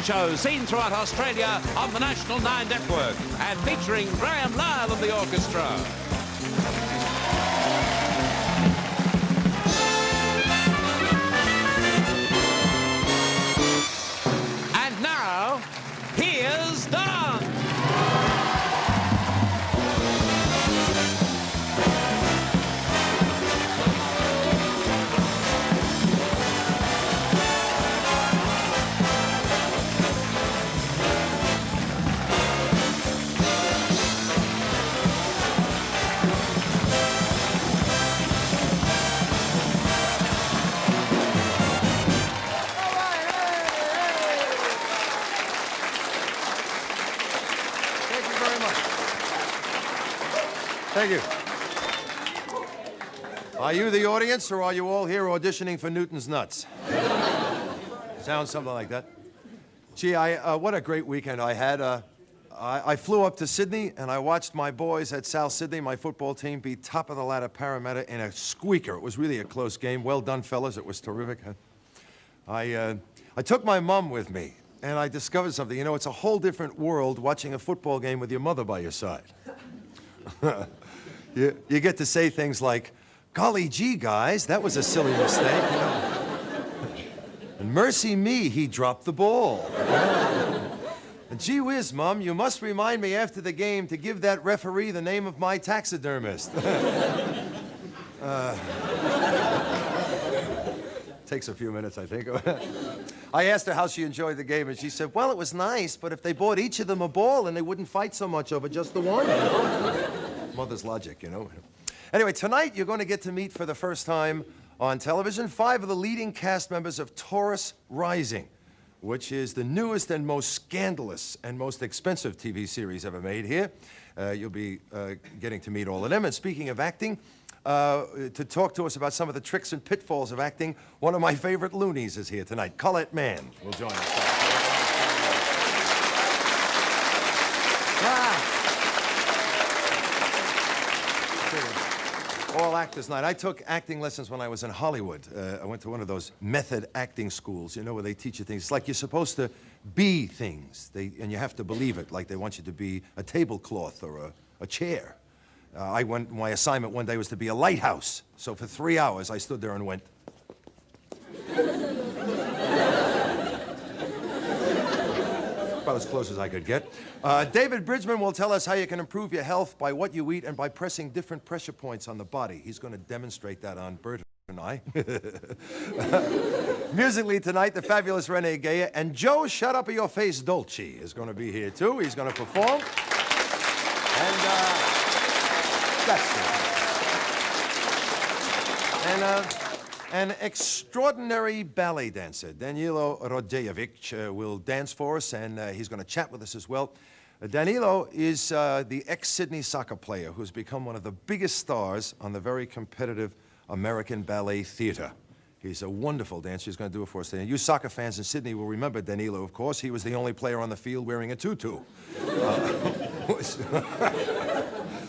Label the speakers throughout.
Speaker 1: show seen throughout Australia on the National 9 Network and featuring Graham Lyle and the orchestra. And now, here's Don.
Speaker 2: Thank you. Are you the audience, or are you all here auditioning for Newton's Nuts? Sounds something like that. Gee, what a great weekend I had. I flew up to Sydney, and I watched my boys at South Sydney, my football team, beat top-of-the-ladder Parramatta in a squeaker. It was really a close game. Well done, fellas. It was terrific. I took my mom with me, and I discovered something. You know, it's a whole different world watching a football game with your mother by your side. You get to say things like, golly gee, guys, that was a silly mistake. You know? And mercy me, he dropped the ball. And gee whiz, Mom, you must remind me after the game to give that referee the name of my taxidermist. Takes a few minutes, I think. I asked her how she enjoyed the game, and she said, well, it was nice, but if they bought each of them a ball, and they wouldn't fight so much over just the one. Mother's logic, you know. Anyway, tonight you're going to get to meet for the first time on television 5 of the leading cast members of Taurus Rising, which is the newest and most scandalous and most expensive TV series ever made here. You'll be getting to meet all of them. And speaking of acting, to talk to us about some of the tricks and pitfalls of acting, one of my favorite loonies is here tonight. Colette Mann will join us. All actors night. I took acting lessons when I was in Hollywood. I went to one of those method acting schools, you know, where they teach you things. It's like you're supposed to be things, and you have to believe it, like they want you to be a tablecloth or a chair. My assignment one day was to be a lighthouse. So for 3 hours, I stood there and went. About as close as I could get. David Bridgman will tell us how you can improve your health by what you eat and by pressing different pressure points on the body. He's going to demonstrate that on Bert and I. Musically tonight, the fabulous Renee Geyer, and Joe Shut Up Your Face Dolce is going to be here too. He's going to perform. And that's it. An extraordinary ballet dancer, Danilo Rodejevic, will dance for us, and he's going to chat with us as well. Danilo is the ex-Sydney soccer player who's become one of the biggest stars on the very competitive American Ballet Theater. He's a wonderful dancer. He's going to do it for us today. And you soccer fans in Sydney will remember Danilo, of course. He was the only player on the field wearing a tutu.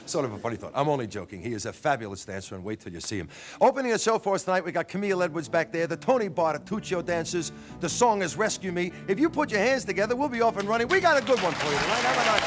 Speaker 2: Sort of a funny thought. I'm only joking. He is a fabulous dancer, and wait till you see him. Opening the show for us tonight, we got Camille Edwards back there, the Tony Bartituccio dancers. The song is Rescue Me. If you put your hands together, we'll be off and running. We got a good one for you tonight. Have a nice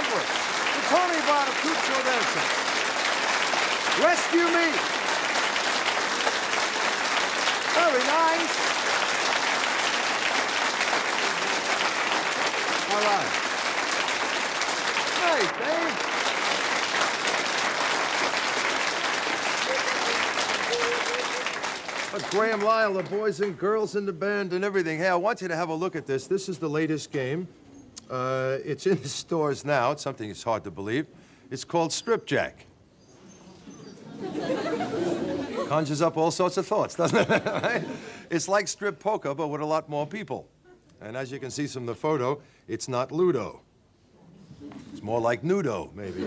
Speaker 2: Network. The Tony Bar of Tutto Adesso. Rescue Me. Very nice. All right. Hey, Dave. But Graham Lyle, the boys and girls in the band and everything. Hey, I want you to have a look at this. This is the latest game. It's in the stores now. It's something that's hard to believe. It's called Strip Jack. Conjures up all sorts of thoughts, doesn't it? Right? It's like strip poker, but with a lot more people. And as you can see from the photo, it's not Ludo. It's more like Nudo, maybe.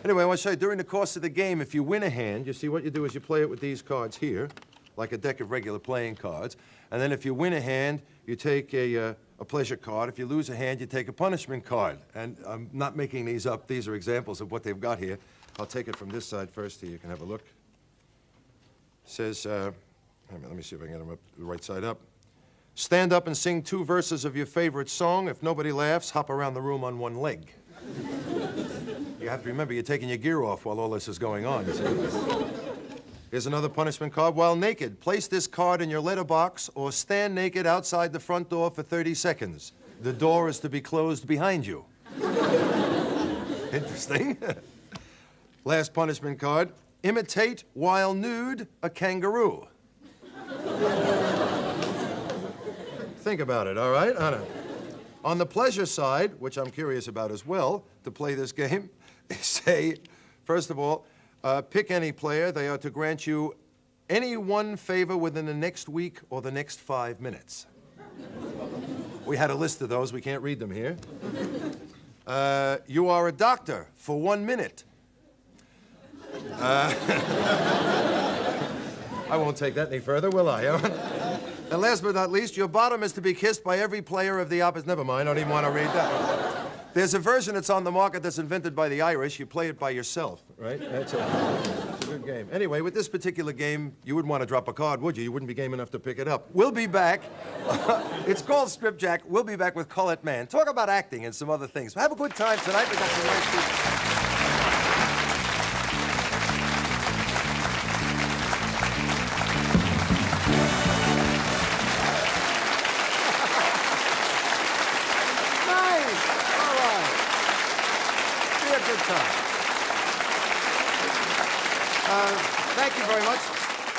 Speaker 2: Anyway, I want to show you, during the course of the game, if you win a hand, you see what you do is you play it with these cards here, like a deck of regular playing cards. And then if you win a hand, you take a pleasure card. If you lose a hand, you take a punishment card. And I'm not making these up. These are examples of what they've got here. I'll take it from this side first here. You can have a look. It says, let me see if I can get them up the right side up. Stand up and sing 2 verses of your favorite song. If nobody laughs, hop around the room on 1 leg. You have to remember, you're taking your gear off while all this is going on. You see? Here's another punishment card. While naked, place this card in your letterbox or stand naked outside the front door for 30 seconds. The door is to be closed behind you. Interesting. Last punishment card. Imitate, while nude, a kangaroo. Think about it, all right? On the pleasure side, which I'm curious about as well, to play this game, say, first of all, pick any player. They are to grant you any one favor within the next week or the next 5 minutes. We had a list of those. We can't read them here. You are a doctor for 1 minute. I won't take that any further, will I? And last but not least, your bottom is to be kissed by every player of the opposite. Never mind, I don't even want to read that. There's a version that's on the market that's invented by the Irish. You play it by yourself, right? That's a good game. Anyway, with this particular game, you wouldn't want to drop a card, would you? You wouldn't be game enough to pick it up. We'll be back. It's called Strip Jack. We'll be back with Colette Mann. Talk about acting and some other things. Have a good time tonight. We got some nice people. Thank you very much.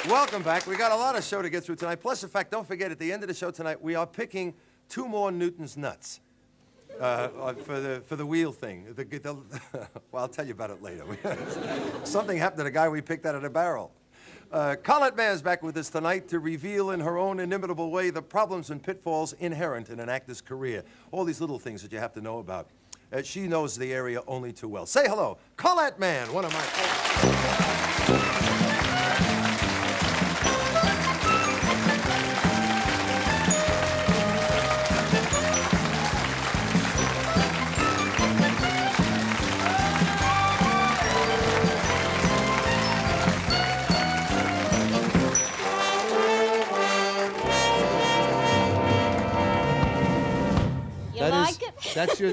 Speaker 2: Welcome back. We got a lot of show to get through tonight. Plus, in fact, don't forget, at the end of the show tonight, we are picking 2 more Newton's nuts for the wheel thing. Well, I'll tell you about it later. Something happened to the guy we picked out of the barrel. Colette Mann is back with us tonight to reveal in her own inimitable way the problems and pitfalls inherent in an actor's career. All these little things that you have to know about. She knows the area only too well. Say hello, Colette Mann, one of my favorites.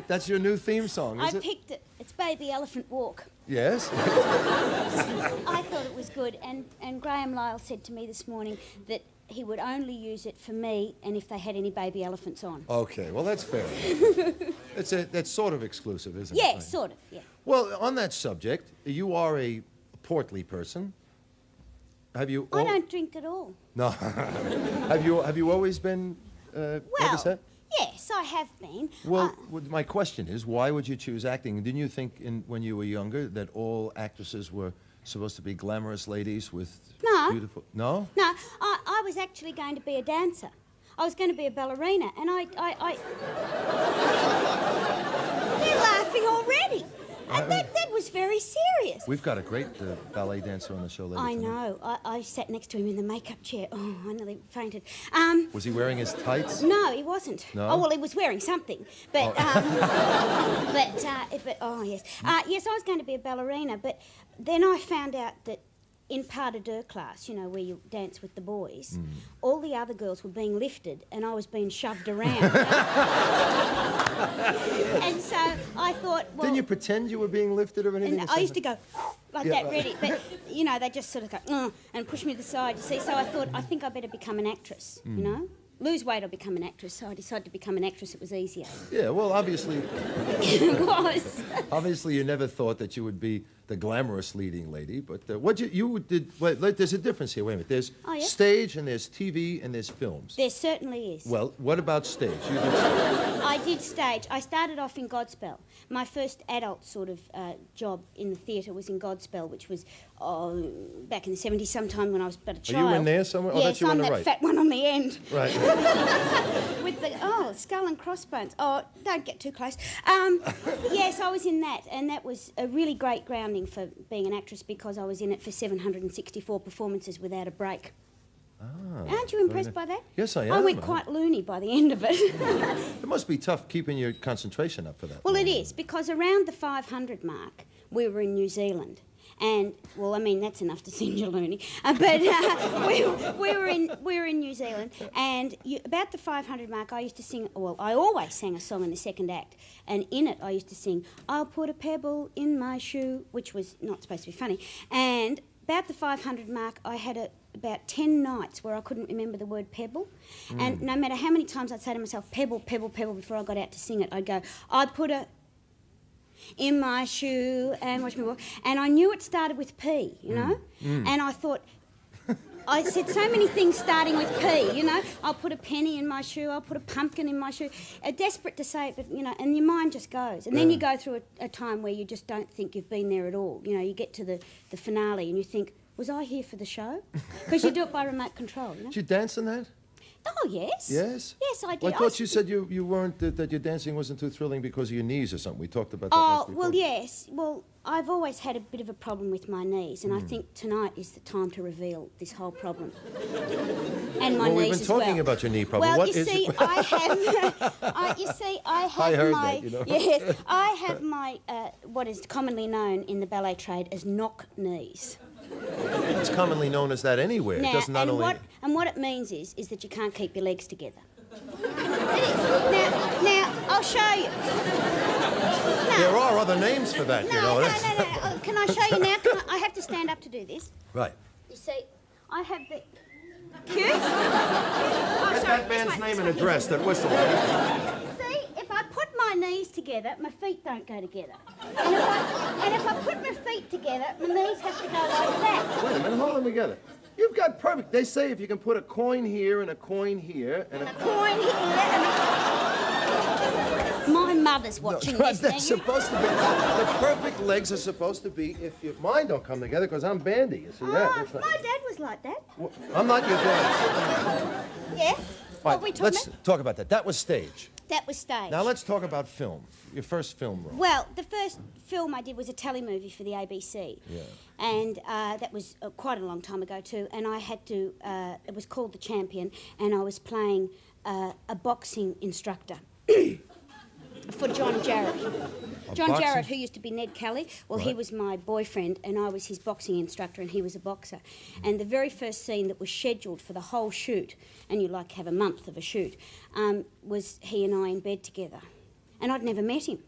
Speaker 2: That's your new theme song, is it?
Speaker 3: I picked it. It's Baby Elephant Walk.
Speaker 2: Yes?
Speaker 3: I thought it was good, and Graham Lyle said to me this morning that he would only use it for me and if they had any baby elephants on.
Speaker 2: Okay, well, that's fair. That's sort of exclusive, isn't it?
Speaker 3: Yeah, sort of, yeah.
Speaker 2: Well, on that subject, you are a portly person. Have you...
Speaker 3: I don't drink at all.
Speaker 2: No. Have you always been like that?
Speaker 3: Yes, I have been.
Speaker 2: Well, my question is, why would you choose acting? Didn't you think when you were younger that all actresses were supposed to be glamorous ladies with beautiful... No?
Speaker 3: No, I was actually going to be a dancer. I was going to be a ballerina, and They're laughing already. And that was very serious.
Speaker 2: We've got a great ballet dancer on the show later.
Speaker 3: I know. I sat next to him in the makeup chair. Oh, I nearly fainted.
Speaker 2: Was he wearing his tights?
Speaker 3: No, he wasn't.
Speaker 2: No?
Speaker 3: Oh, well, he was wearing something. But, oh, yes. Yes, I was going to be a ballerina, but then I found out that in pas de deux class, you know, where you dance with the boys, all the other girls were being lifted and I was being shoved around. And so I thought, well...
Speaker 2: Didn't you pretend you were being lifted or anything?
Speaker 3: And I used to go like that, really. But, you know, they just sort of go, and push me to the side, you see. So I thought, I think I better become an actress, you know? Lose weight or become an actress. So I decided to become an actress. It was easier.
Speaker 2: Yeah, well, obviously...
Speaker 3: It was.
Speaker 2: Obviously, you never thought that you would be the glamorous leading lady, but what you did... Wait, there's a difference here. Wait a minute. There's stage, and there's TV, and there's films.
Speaker 3: There certainly is.
Speaker 2: Well, what about stage? You did
Speaker 3: I did stage. I started off in Godspell. My first adult sort of job in the theatre was in Godspell, which was back in the 70s sometime when I was but a child.
Speaker 2: Are you in there somewhere? Oh,
Speaker 3: yes,
Speaker 2: that's you
Speaker 3: I'm
Speaker 2: on the
Speaker 3: that
Speaker 2: right.
Speaker 3: fat one on the end.
Speaker 2: Right.
Speaker 3: With the, skull and crossbones. Oh, don't get too close. Yes, I was in that, and that was a really great grounding for being an actress because I was in it for 764 performances without a break. Aren't you impressed by that?
Speaker 2: Yes, I am.
Speaker 3: I went quite loony by the end of it.
Speaker 2: It must be tough keeping your concentration up for that.
Speaker 3: Well, it is, because around the 500 mark, we were in New Zealand. And, well, I mean, that's enough to send you loony. But we were in New Zealand, and about the 500 mark, I used to sing, well, I always sang a song in the second act, and in it I used to sing, I'll put a pebble in my shoe, which was not supposed to be funny. And about the 500 mark, I had about 10 nights where I couldn't remember the word pebble. And no matter how many times I'd say to myself, pebble, pebble, pebble, before I got out to sing it, I'd go, I'd put a in my shoe and watch me walk. And I knew it started with P, you know? And I thought, I said so many things starting with P, you know? I'll put a penny in my shoe, I'll put a pumpkin in my shoe. Desperate to say it, but, you know, and your mind just goes. And then you go through a time where you just don't think you've been there at all. You know, you get to the finale and you think, was I here for the show? Because you do it by remote control, you know?
Speaker 2: Did you dance in that?
Speaker 3: Oh, yes.
Speaker 2: Yes?
Speaker 3: Yes, I did.
Speaker 2: Well, I thought you said you weren't, that your dancing wasn't too thrilling because of your knees or something. We talked about that last week.
Speaker 3: Well, yes. Well, I've always had a bit of a problem with my knees, and I think tonight is the time to reveal this whole problem. And my
Speaker 2: we've
Speaker 3: knees
Speaker 2: been
Speaker 3: as
Speaker 2: talking
Speaker 3: well.
Speaker 2: about your knee problem.
Speaker 3: Well,
Speaker 2: what
Speaker 3: you
Speaker 2: is
Speaker 3: see,
Speaker 2: it?
Speaker 3: I have
Speaker 2: I heard
Speaker 3: my...
Speaker 2: that, you know.
Speaker 3: Yes, I have my, what is commonly known in the ballet trade as knock knees.
Speaker 2: It's commonly known as that anywhere.
Speaker 3: Now,
Speaker 2: it does not only...
Speaker 3: what it means is that you can't keep your legs together. It is. Now, I'll show you. No.
Speaker 2: There are other names for that, you know.
Speaker 3: No. Oh, can I show you now? I have to stand up to do this.
Speaker 2: Right.
Speaker 3: You see, I have the... Cute? Oh,
Speaker 2: Get
Speaker 3: sorry,
Speaker 2: that man's
Speaker 3: this way,
Speaker 2: name
Speaker 3: this
Speaker 2: and
Speaker 3: way.
Speaker 2: address, that whistle.
Speaker 3: See, if I put my knees together, my feet don't go together. And if I put my feet together, my knees have to go like that.
Speaker 2: Wait a minute, hold them together. You've got perfect... They say if you can put a coin here and a coin here and a
Speaker 3: coin here and a... My mother's watching this thing.
Speaker 2: That's supposed to be... The perfect legs are supposed to be if your mine don't come together, because I'm bandy, you see that? That's not...
Speaker 3: My dad was like that.
Speaker 2: Well, I'm not your dad.
Speaker 3: Yeah? What we talking
Speaker 2: Let's talk about that. That was stage.
Speaker 3: That was stage.
Speaker 2: Now let's talk about film. Your first film role.
Speaker 3: Well, the first film I did was a telemovie for the ABC.
Speaker 2: Yeah.
Speaker 3: And that was quite a long time ago too. And I had to, it was called The Champion, and I was playing a boxing instructor for John Jarrett. John Jarrett, who used to be Ned Kelly, well, he was my boyfriend, and I was his boxing instructor, and he was a boxer. And the very first scene that was scheduled for the whole shoot, and you like have a month of a shoot, was he and I in bed together. And I'd never met him.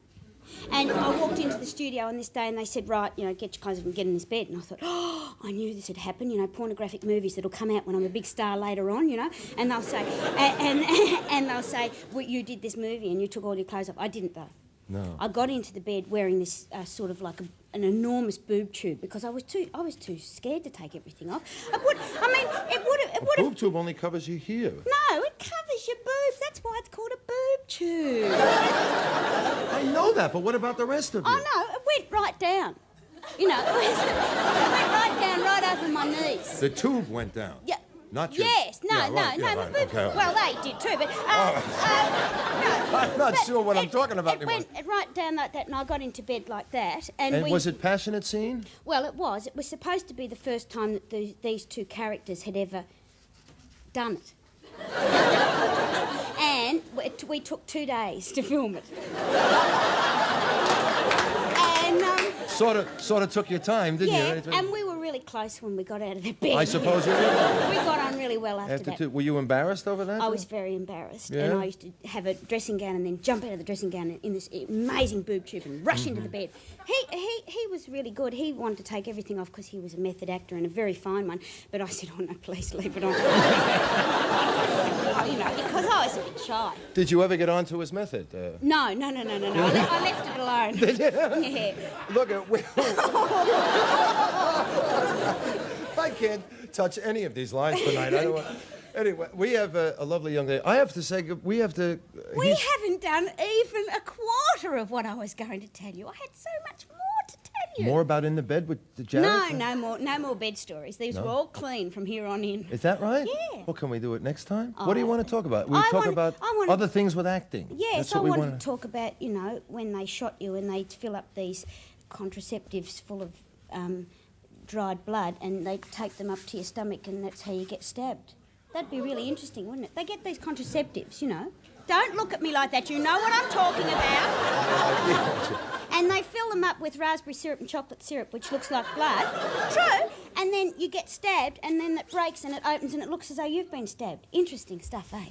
Speaker 3: And I walked into the studio on this day and they said, right, you know, get your clothes off and get in this bed. And I thought, oh, I knew this had happened, you know, pornographic movies that'll come out when I'm a big star later on, you know. And they'll say, and they'll say, well, you did this movie and you took all your clothes off. I didn't, though.
Speaker 2: No.
Speaker 3: I got into the bed wearing this sort of like an enormous boob tube because I was too scared to take everything off. It would have...
Speaker 2: Boob tube only covers you here.
Speaker 3: No, it covers your boobs. That's why it's called a boob tube.
Speaker 2: I know that, but what about the rest of you?
Speaker 3: Oh, no, it went right down. You know, it went right down, right over my knees.
Speaker 2: The tube went down?
Speaker 3: Yeah.
Speaker 2: Not your...
Speaker 3: Yes, no,
Speaker 2: yeah, right,
Speaker 3: no,
Speaker 2: yeah,
Speaker 3: my
Speaker 2: right,
Speaker 3: boobs...
Speaker 2: okay.
Speaker 3: Well, they did too, but... no.
Speaker 2: I'm not sure what I'm talking about
Speaker 3: It
Speaker 2: anymore.
Speaker 3: went right down like that, and I got into bed like that, and
Speaker 2: was it passionate scene?
Speaker 3: Well, it was. It was supposed to be the first time that these two characters had ever done it. And we took 2 days to film it. And...
Speaker 2: Sort of took your time, didn't you?
Speaker 3: Yeah, and we were really fairly close when we got out of the bed.
Speaker 2: I suppose you did.
Speaker 3: We got on really well after that.
Speaker 2: Were you embarrassed over that?
Speaker 3: I was very embarrassed,
Speaker 2: Yeah?
Speaker 3: and I used to have a dressing gown and then jump out of the dressing gown in this amazing boob tube and rush into the bed. He was really good. He wanted to take everything off because he was a method actor and a very fine one. But I said, "Oh no, please leave it on." Oh, you know, because I was a bit shy.
Speaker 2: Did you ever get onto his method?
Speaker 3: No. I left it alone. Did you? Yeah.
Speaker 2: Look at. I can't touch any of these lines tonight. I don't want. Anyway, we have a lovely young lady. I have to say, we have to.
Speaker 3: We haven't done even a quarter of what I was going to tell you. I had so much more to tell you.
Speaker 2: More about In the Bed with Jared?
Speaker 3: No more bed stories. These were all clean from here on in.
Speaker 2: Is that right?
Speaker 3: Yeah.
Speaker 2: Well, can we do it next time? What do you want to talk about? We talk about
Speaker 3: wanna-
Speaker 2: other things with acting.
Speaker 3: Yes,
Speaker 2: That's what
Speaker 3: I
Speaker 2: we
Speaker 3: wanted
Speaker 2: wanna-
Speaker 3: to talk about, you know, when they shot you and they'd fill up these contraceptives full of dried blood and they'd take them up to your stomach and that's how you get stabbed. That'd be really interesting, wouldn't it? They get these contraceptives, you know. Don't look at me like that. You know what I'm talking about. And they fill them up with raspberry syrup and chocolate syrup, which looks like blood. True. And then you get stabbed, and then it breaks and it opens and it looks as though you've been stabbed. Interesting stuff, eh?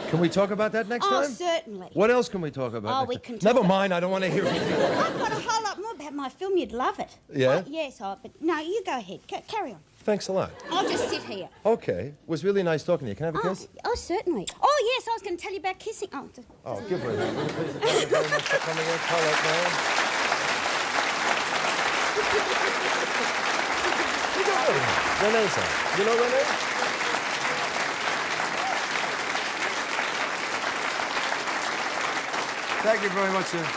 Speaker 2: Can we talk about that next time?
Speaker 3: Oh, certainly.
Speaker 2: What else can we talk about?
Speaker 3: Oh,
Speaker 2: next
Speaker 3: we
Speaker 2: time?
Speaker 3: can talk
Speaker 2: Never
Speaker 3: about-
Speaker 2: mind, I don't want to hear it.
Speaker 3: I've got a whole lot more about my film. You'd love it.
Speaker 2: Yeah?
Speaker 3: Yes, but no, you go ahead. Carry on.
Speaker 2: Thanks a lot.
Speaker 3: I'll just sit here.
Speaker 2: Okay. It was really nice talking to you. Can I have a kiss?
Speaker 3: Oh, certainly. Oh, yes, I was going to tell you about kissing.
Speaker 2: Oh, give her a hand. Please, thank you very much for coming in. Colette, man. You know Renee's on. You know Renee? Thank you very much, sir.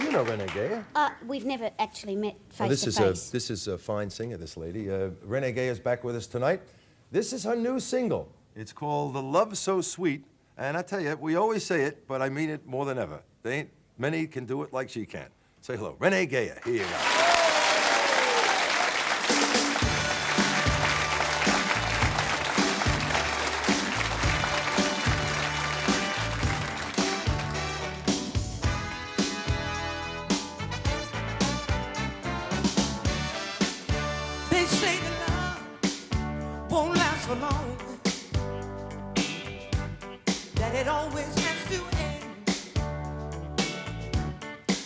Speaker 2: You know Renee Geyer.
Speaker 3: We've never actually met
Speaker 2: Oh,
Speaker 3: face to face.
Speaker 2: This is a fine singer, this lady. Renee Geyer is back with us tonight. This is her new single. It's called The Love So Sweet. And I tell you, we always say it, but I mean it more than ever. There ain't many can do it like she can. Say hello. Renee Geyer. Here you go.
Speaker 4: They say that love won't last for long, that it always has to end.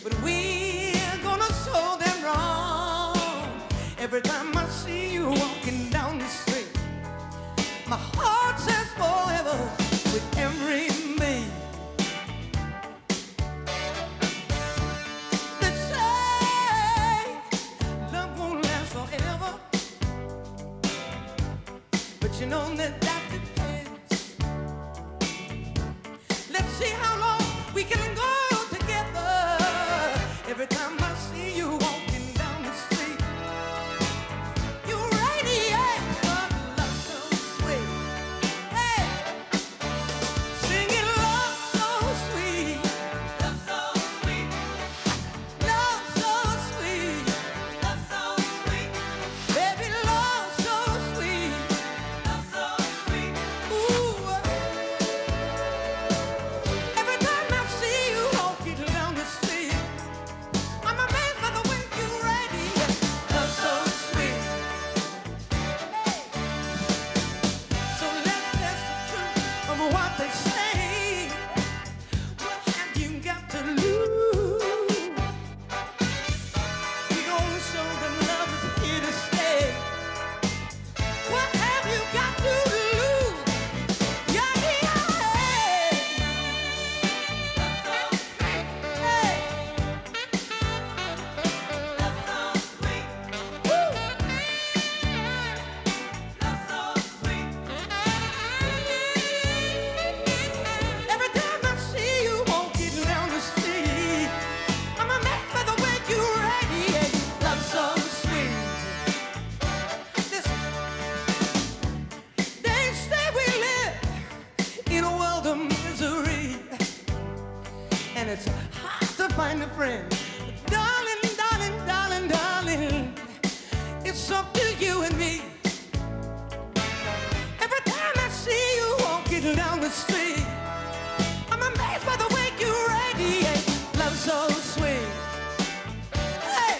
Speaker 4: But we're gonna show them wrong. Every time I see you walking down the street, my heart says forever with every beat. They say love won't last forever, but you know that depends. Let's see how long we can go together. Every time I see you walking down the street, you radiate a love so sweet. Hey, singing love so sweet, love so sweet, love so sweet, love so sweet, baby, love so sweet, love so sweet. Ooh, every time I see you walking down the street, I'm amazed by the way you radiate love so sweet. Hey, so let's test the truth of what they say. What have you got to lose? We gonna show them love is here to stay. What have you got to lose? Yeah, yeah. Hey. Love so sweet. Woo. Love so sweet. Every time I see you walking down the street, I'm amazed by the way you radiate love so sweet. Listen, they say we live in a world of misery, and it's hard to find a friend. But darling, darling, darling, darling, it's up to you and me. Every time I see you walking down the street, I'm amazed by the way you radiate love so sweet. Hey,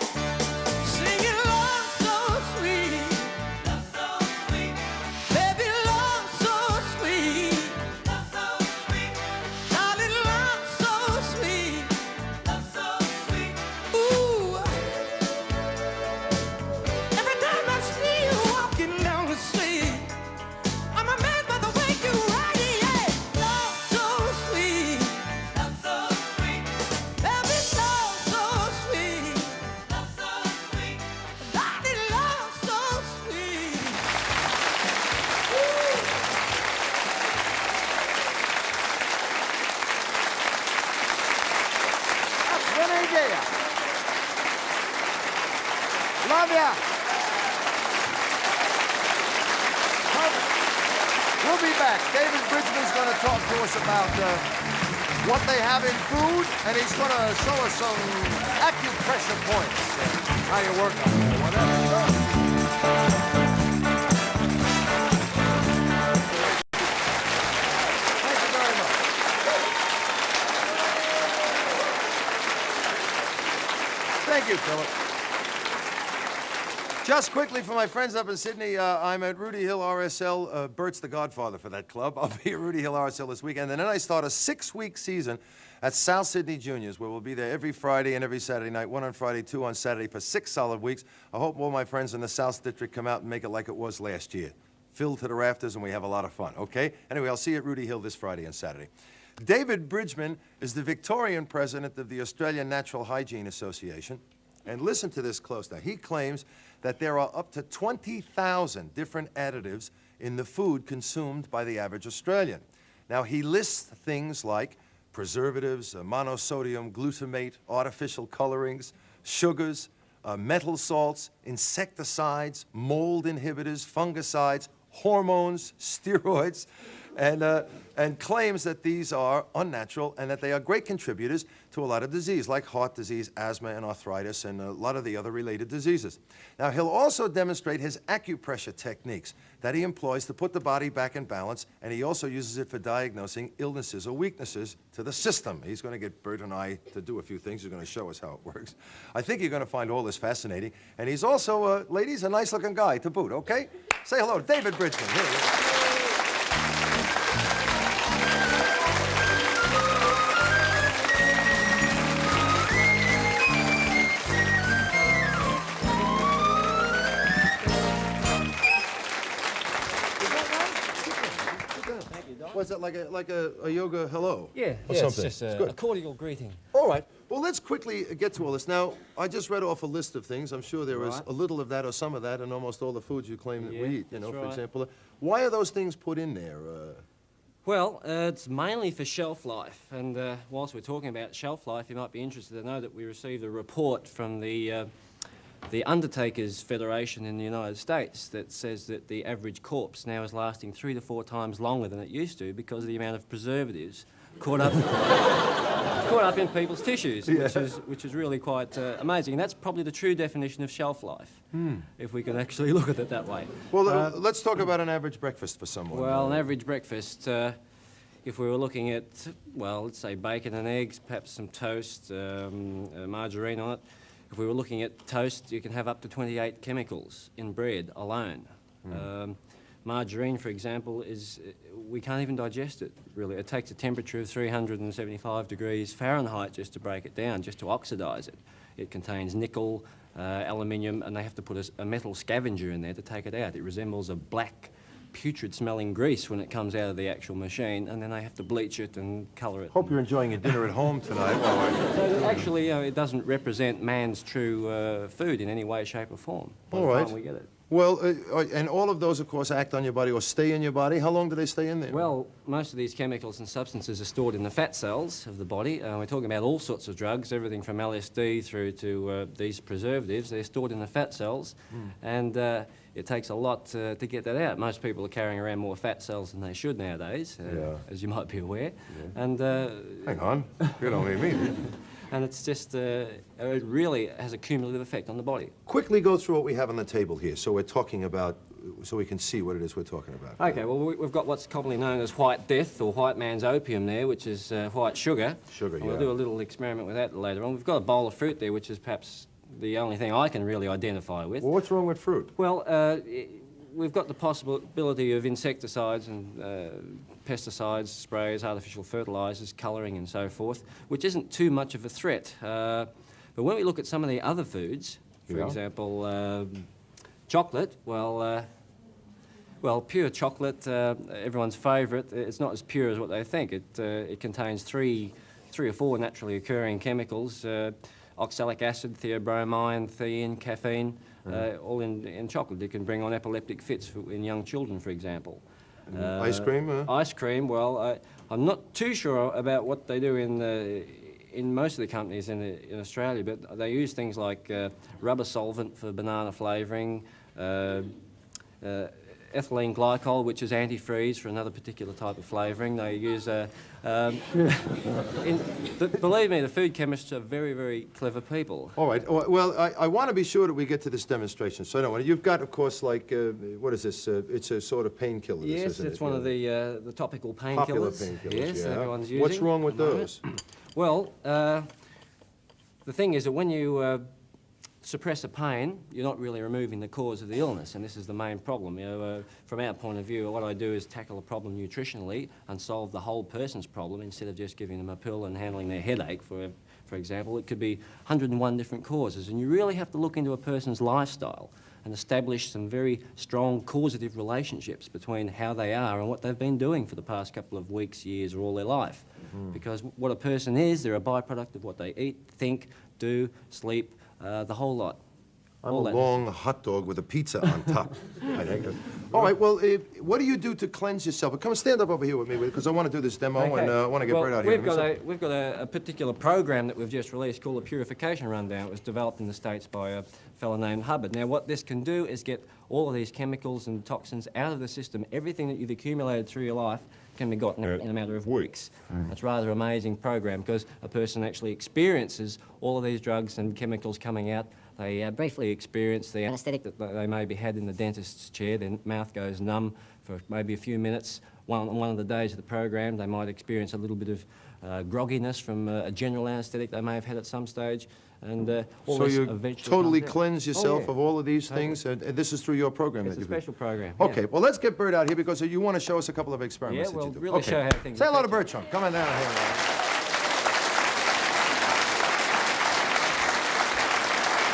Speaker 2: Love ya. We'll be back. David Bridgman's going to talk to us about what they have in food, and he's going to show us some acupressure points. How you work on it, whatever. Thank you very much. Thank you, Philip. Just quickly for my friends up in Sydney, I'm at Rudy Hill RSL. Bert's the godfather for that club. I'll be at Rudy Hill RSL this weekend. And then I start a 6-week season at South Sydney Juniors, where we'll be there every Friday and every Saturday night, 1 on Friday, 2 on Saturday, for 6 solid weeks. I hope all my friends in the South District come out and make it like it was last year. Filled to the rafters, and we have a lot of fun, okay? Anyway, I'll see you at Rudy Hill this Friday and Saturday. David Bridgman is the Victorian president of the Australian Natural Hygiene Association. And listen to this close now. He claims that there are up to 20,000 different additives in the food consumed by the average Australian. Now, he lists things like preservatives, monosodium glutamate, artificial colorings, sugars, metal salts, insecticides, mold inhibitors, fungicides, hormones, steroids, and claims that these are unnatural and that they are great contributors to a lot of disease, like heart disease, asthma, and arthritis, and a lot of the other related diseases. Now, he'll also demonstrate his acupressure techniques that he employs to put the body back in balance, and he also uses it for diagnosing illnesses or weaknesses to the system. He's going to get Bert and I to do a few things. He's going to show us how it works. I think you're going to find all this fascinating. And he's also, ladies, a nice-looking guy to boot, okay? Say hello to David Bridgman. Here he is. Was it like a yoga hello?
Speaker 5: Yeah,
Speaker 2: or
Speaker 5: yeah,
Speaker 2: something?
Speaker 5: it's just
Speaker 2: Good.
Speaker 5: a cordial greeting.
Speaker 2: All right. Well, let's quickly get to all this. Now, I just read off a list of things. I'm sure there is
Speaker 5: Right.
Speaker 2: a little of that or some of that in almost all the foods you claim that
Speaker 5: Yeah,
Speaker 2: we eat. You know,
Speaker 5: that's
Speaker 2: for
Speaker 5: right.
Speaker 2: example. Why are those things put in there?
Speaker 5: Well, it's mainly for shelf life. And whilst we're talking about shelf life, you might be interested to know that we received a report from the Undertakers Federation in the United States that says that the average corpse now is lasting 3 to 4 times longer than it used to because of the amount of preservatives caught up in people's tissues, which is really quite amazing. And that's probably the true definition of shelf life, if we can actually look at it that way.
Speaker 2: Well, let's talk about an average breakfast for someone.
Speaker 5: Well, an average breakfast, if we were looking at, well, let's say bacon and eggs, perhaps some toast, margarine on it. If we were looking at toast, you can have up to 28 chemicals in bread alone. Margarine, for example, we can't even digest it, really. It takes a temperature of 375 degrees Fahrenheit just to break it down, just to oxidize it. It contains nickel, aluminium, and they have to put a metal scavenger in there to take it out. It resembles a black, putrid-smelling grease when it comes out of the actual machine, and then they have to bleach it and colour it.
Speaker 2: Hope you're enjoying your dinner at home tonight.
Speaker 5: So actually, it doesn't represent man's true food in any way, shape or form by
Speaker 2: All
Speaker 5: the
Speaker 2: right.
Speaker 5: time we get it.
Speaker 2: Well, and all of those, of course, act on your body or stay in your body. How long do they stay in there?
Speaker 5: Well, most of these chemicals and substances are stored in the fat cells of the body. We're talking about all sorts of drugs, everything from LSD through to these preservatives. They're stored in the fat cells, and it takes a lot to get that out. Most people are carrying around more fat cells than they should nowadays, as you might be aware. Yeah. And
Speaker 2: hang on, you don't mean me.
Speaker 5: And it's just, it really has a cumulative effect on the body.
Speaker 2: Quickly go through what we have on the table here, so we're talking about, so we can see what it is we're talking about.
Speaker 5: Okay, well, we've got what's commonly known as white death, or white man's opium there, which is white sugar.
Speaker 2: Sugar,
Speaker 5: and we'll do a little experiment with that later on. We've got a bowl of fruit there, which is perhaps the only thing I can really identify with.
Speaker 2: Well, what's wrong with fruit?
Speaker 5: Well, we've got the possibility of insecticides and pesticides, sprays, artificial fertilisers, colouring and so forth, which isn't too much of a threat. But when we look at some of the other foods, for example, chocolate, well, pure chocolate, everyone's favourite, it's not as pure as what they think. It contains three or four naturally occurring chemicals, oxalic acid, theobromine, theine, caffeine, all in chocolate. It can bring on epileptic fits in young children, for example.
Speaker 2: Ice cream?
Speaker 5: Ice cream, well, I'm not too sure about what they do in most of the companies in Australia, but they use things like rubber solvent for banana flavouring, ethylene glycol, which is antifreeze for another particular type of flavouring. They use believe me, the food chemists are very, very clever people.
Speaker 2: All right. Well, I want to be sure that we get to this demonstration. So, no, you've got, of course, like, what is this? It's a sort of painkiller.
Speaker 5: Yes,
Speaker 2: isn't
Speaker 5: it's
Speaker 2: it?
Speaker 5: one of the topical painkillers.
Speaker 2: Popular painkillers.
Speaker 5: Yes,
Speaker 2: yeah.
Speaker 5: everyone's using.
Speaker 2: What's wrong with those?
Speaker 5: Well, the thing is that when you suppress a pain, you're not really removing the cause of the illness, and this is the main problem. You know, from our point of view, what I do is tackle a problem nutritionally and solve the whole person's problem instead of just giving them a pill and handling their headache, for example. It could be 101 different causes, and you really have to look into a person's lifestyle and establish some very strong causative relationships between how they are and what they've been doing for the past couple of weeks, years, or all their life. Because what a person is, they're a byproduct of what they eat, think, do, sleep, the whole lot.
Speaker 2: I'm a long hot dog with a pizza on top. I think. All right, well, what do you do to cleanse yourself? Come stand up over here with me, because I want to do this demo, and I want to get right out here.
Speaker 5: We've got a particular program that we've just released called the Purification Rundown. It was developed in the States by a fellow named Hubbard. Now, what this can do is get all of these chemicals and toxins out of the system. Everything that you've accumulated through your life can be gotten in a matter of weeks. It's a rather amazing program because a person actually experiences all of these drugs and chemicals coming out. They briefly experience the anaesthetic that they maybe had in the dentist's chair. Their mouth goes numb for maybe a few minutes. One of the days of the program, they might experience a little bit of grogginess from a general anaesthetic they may have had at some stage. And all
Speaker 2: so
Speaker 5: this
Speaker 2: you
Speaker 5: eventually
Speaker 2: totally
Speaker 5: comes out.
Speaker 2: cleanse yourself
Speaker 5: Oh, yeah.
Speaker 2: of all of these things, and this is through your program
Speaker 5: It's
Speaker 2: that
Speaker 5: a
Speaker 2: you do?
Speaker 5: special program.
Speaker 2: Okay,
Speaker 5: yeah.
Speaker 2: well, let's get Bert out here because you want to show us a couple of experiments
Speaker 5: Yeah,
Speaker 2: that
Speaker 5: well,
Speaker 2: you do.
Speaker 5: really
Speaker 2: okay.
Speaker 5: show how things
Speaker 2: Say hello to
Speaker 5: affect
Speaker 2: Bertram. Come on down here.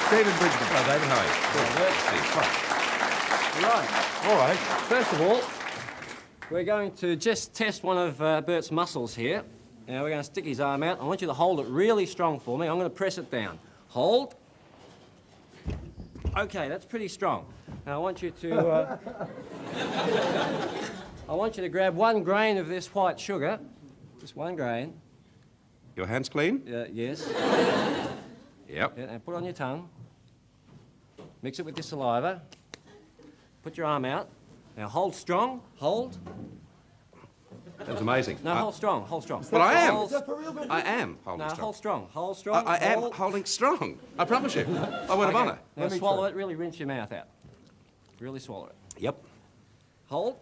Speaker 2: David Bridgman.
Speaker 6: Hello, David. How are you?
Speaker 2: Right. All right.
Speaker 5: First of all, we're going to just test one of Bert's muscles here. Now, we're going to stick his arm out. I want you to hold it really strong for me. I'm going to press it down. Hold. Okay, that's pretty strong. Now, I want you to... I want you to grab 1 grain of this white sugar. Just 1 grain.
Speaker 6: Your hands clean?
Speaker 5: Yes.
Speaker 6: Yep.
Speaker 5: Yeah, now put it on your tongue. Mix it with your saliva. Put your arm out. Now, hold strong. Hold.
Speaker 6: That was amazing.
Speaker 5: No, hold strong. Hold strong.
Speaker 6: Well, I am.
Speaker 5: Hold,
Speaker 6: I am holding
Speaker 5: no,
Speaker 6: strong.
Speaker 5: hold strong. Hold strong.
Speaker 6: I am
Speaker 5: hold.
Speaker 6: holding strong. I promise you. My word of
Speaker 5: Okay.
Speaker 6: honour.
Speaker 5: Now swallow it. Really rinse your mouth out. Really swallow it.
Speaker 6: Yep.
Speaker 5: Hold.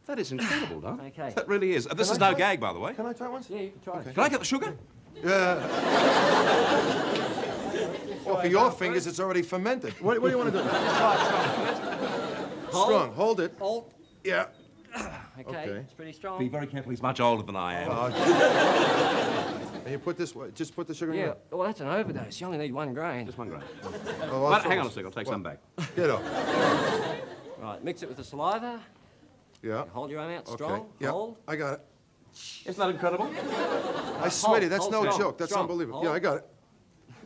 Speaker 6: That is incredible, Don.
Speaker 5: Okay.
Speaker 6: That really is. This is no gag, by the way.
Speaker 2: Can I try once?
Speaker 5: Yeah, you can try it.
Speaker 6: Can I get the sugar?
Speaker 2: Well, for your fingers, it's already fermented. What do you want to do?
Speaker 5: Hold.
Speaker 2: Strong. Hold it.
Speaker 5: Hold.
Speaker 2: Yeah.
Speaker 5: Okay.
Speaker 2: Okay.
Speaker 5: It's pretty strong.
Speaker 6: Be very careful. He's much older than I am.
Speaker 2: And you put this, just put the sugar in
Speaker 5: Yeah.
Speaker 2: there.
Speaker 5: Well, that's an overdose. You only need 1 grain.
Speaker 6: Just 1 grain.
Speaker 2: Oh,
Speaker 6: Well, hang on a second. I'll take some back.
Speaker 2: Get up.
Speaker 5: Right. Mix it with the saliva.
Speaker 2: Yeah.
Speaker 5: Hold your arm out
Speaker 2: Okay.
Speaker 5: strong.
Speaker 2: Yeah.
Speaker 5: Hold.
Speaker 2: I got it.
Speaker 6: Isn't that incredible?
Speaker 2: I swear to you, that's
Speaker 5: hold
Speaker 2: no
Speaker 5: strong,
Speaker 2: joke. That's
Speaker 5: strong.
Speaker 2: unbelievable.
Speaker 5: Hold.
Speaker 2: Yeah, I got it.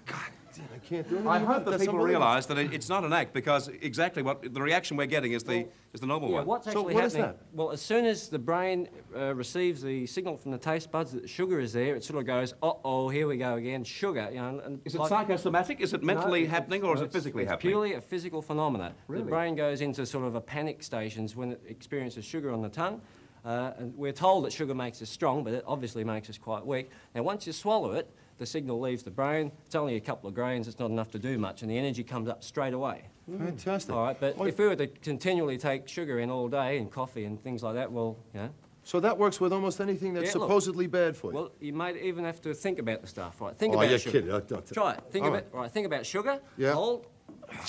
Speaker 2: God damn, I can't do anything.
Speaker 6: I hope that
Speaker 2: That's
Speaker 6: people
Speaker 2: unbelievable.
Speaker 6: realise that it's not an act because exactly what the reaction we're getting is the normal
Speaker 5: Yeah,
Speaker 6: one.
Speaker 5: what's
Speaker 2: So
Speaker 5: actually
Speaker 2: what is
Speaker 5: happening?
Speaker 2: that?
Speaker 5: Well, as soon as the brain receives the signal from the taste buds that sugar is there, it sort of goes, uh-oh, here we go again, sugar. You know, and
Speaker 6: Is it
Speaker 5: like-
Speaker 6: psychosomatic? Is it mentally
Speaker 5: No,
Speaker 6: happening or is it
Speaker 5: it's-
Speaker 6: physically
Speaker 5: it's
Speaker 6: happening?
Speaker 5: purely a physical phenomena.
Speaker 6: Really?
Speaker 5: The brain goes into sort of a panic stations when it experiences sugar on the tongue. And we're told that sugar makes us strong, but it obviously makes us quite weak. Now, once you swallow it, the signal leaves the brain. It's only a couple of grains. It's not enough to do much, and the energy comes up straight away.
Speaker 2: Fantastic.
Speaker 5: All right, but
Speaker 2: Oh,
Speaker 5: if we were to continually take sugar in all day and coffee and things like that, well, you know,
Speaker 2: So that works with almost anything that's
Speaker 5: Yeah, look.
Speaker 2: supposedly bad for you.
Speaker 5: well, you might even have to think about the stuff, right? Think
Speaker 2: Oh,
Speaker 5: about
Speaker 2: you're
Speaker 5: sugar.
Speaker 2: kidding. Don't-
Speaker 5: Try it. Think
Speaker 2: All
Speaker 5: about right. Think about sugar.
Speaker 2: Yeah.
Speaker 5: Hold.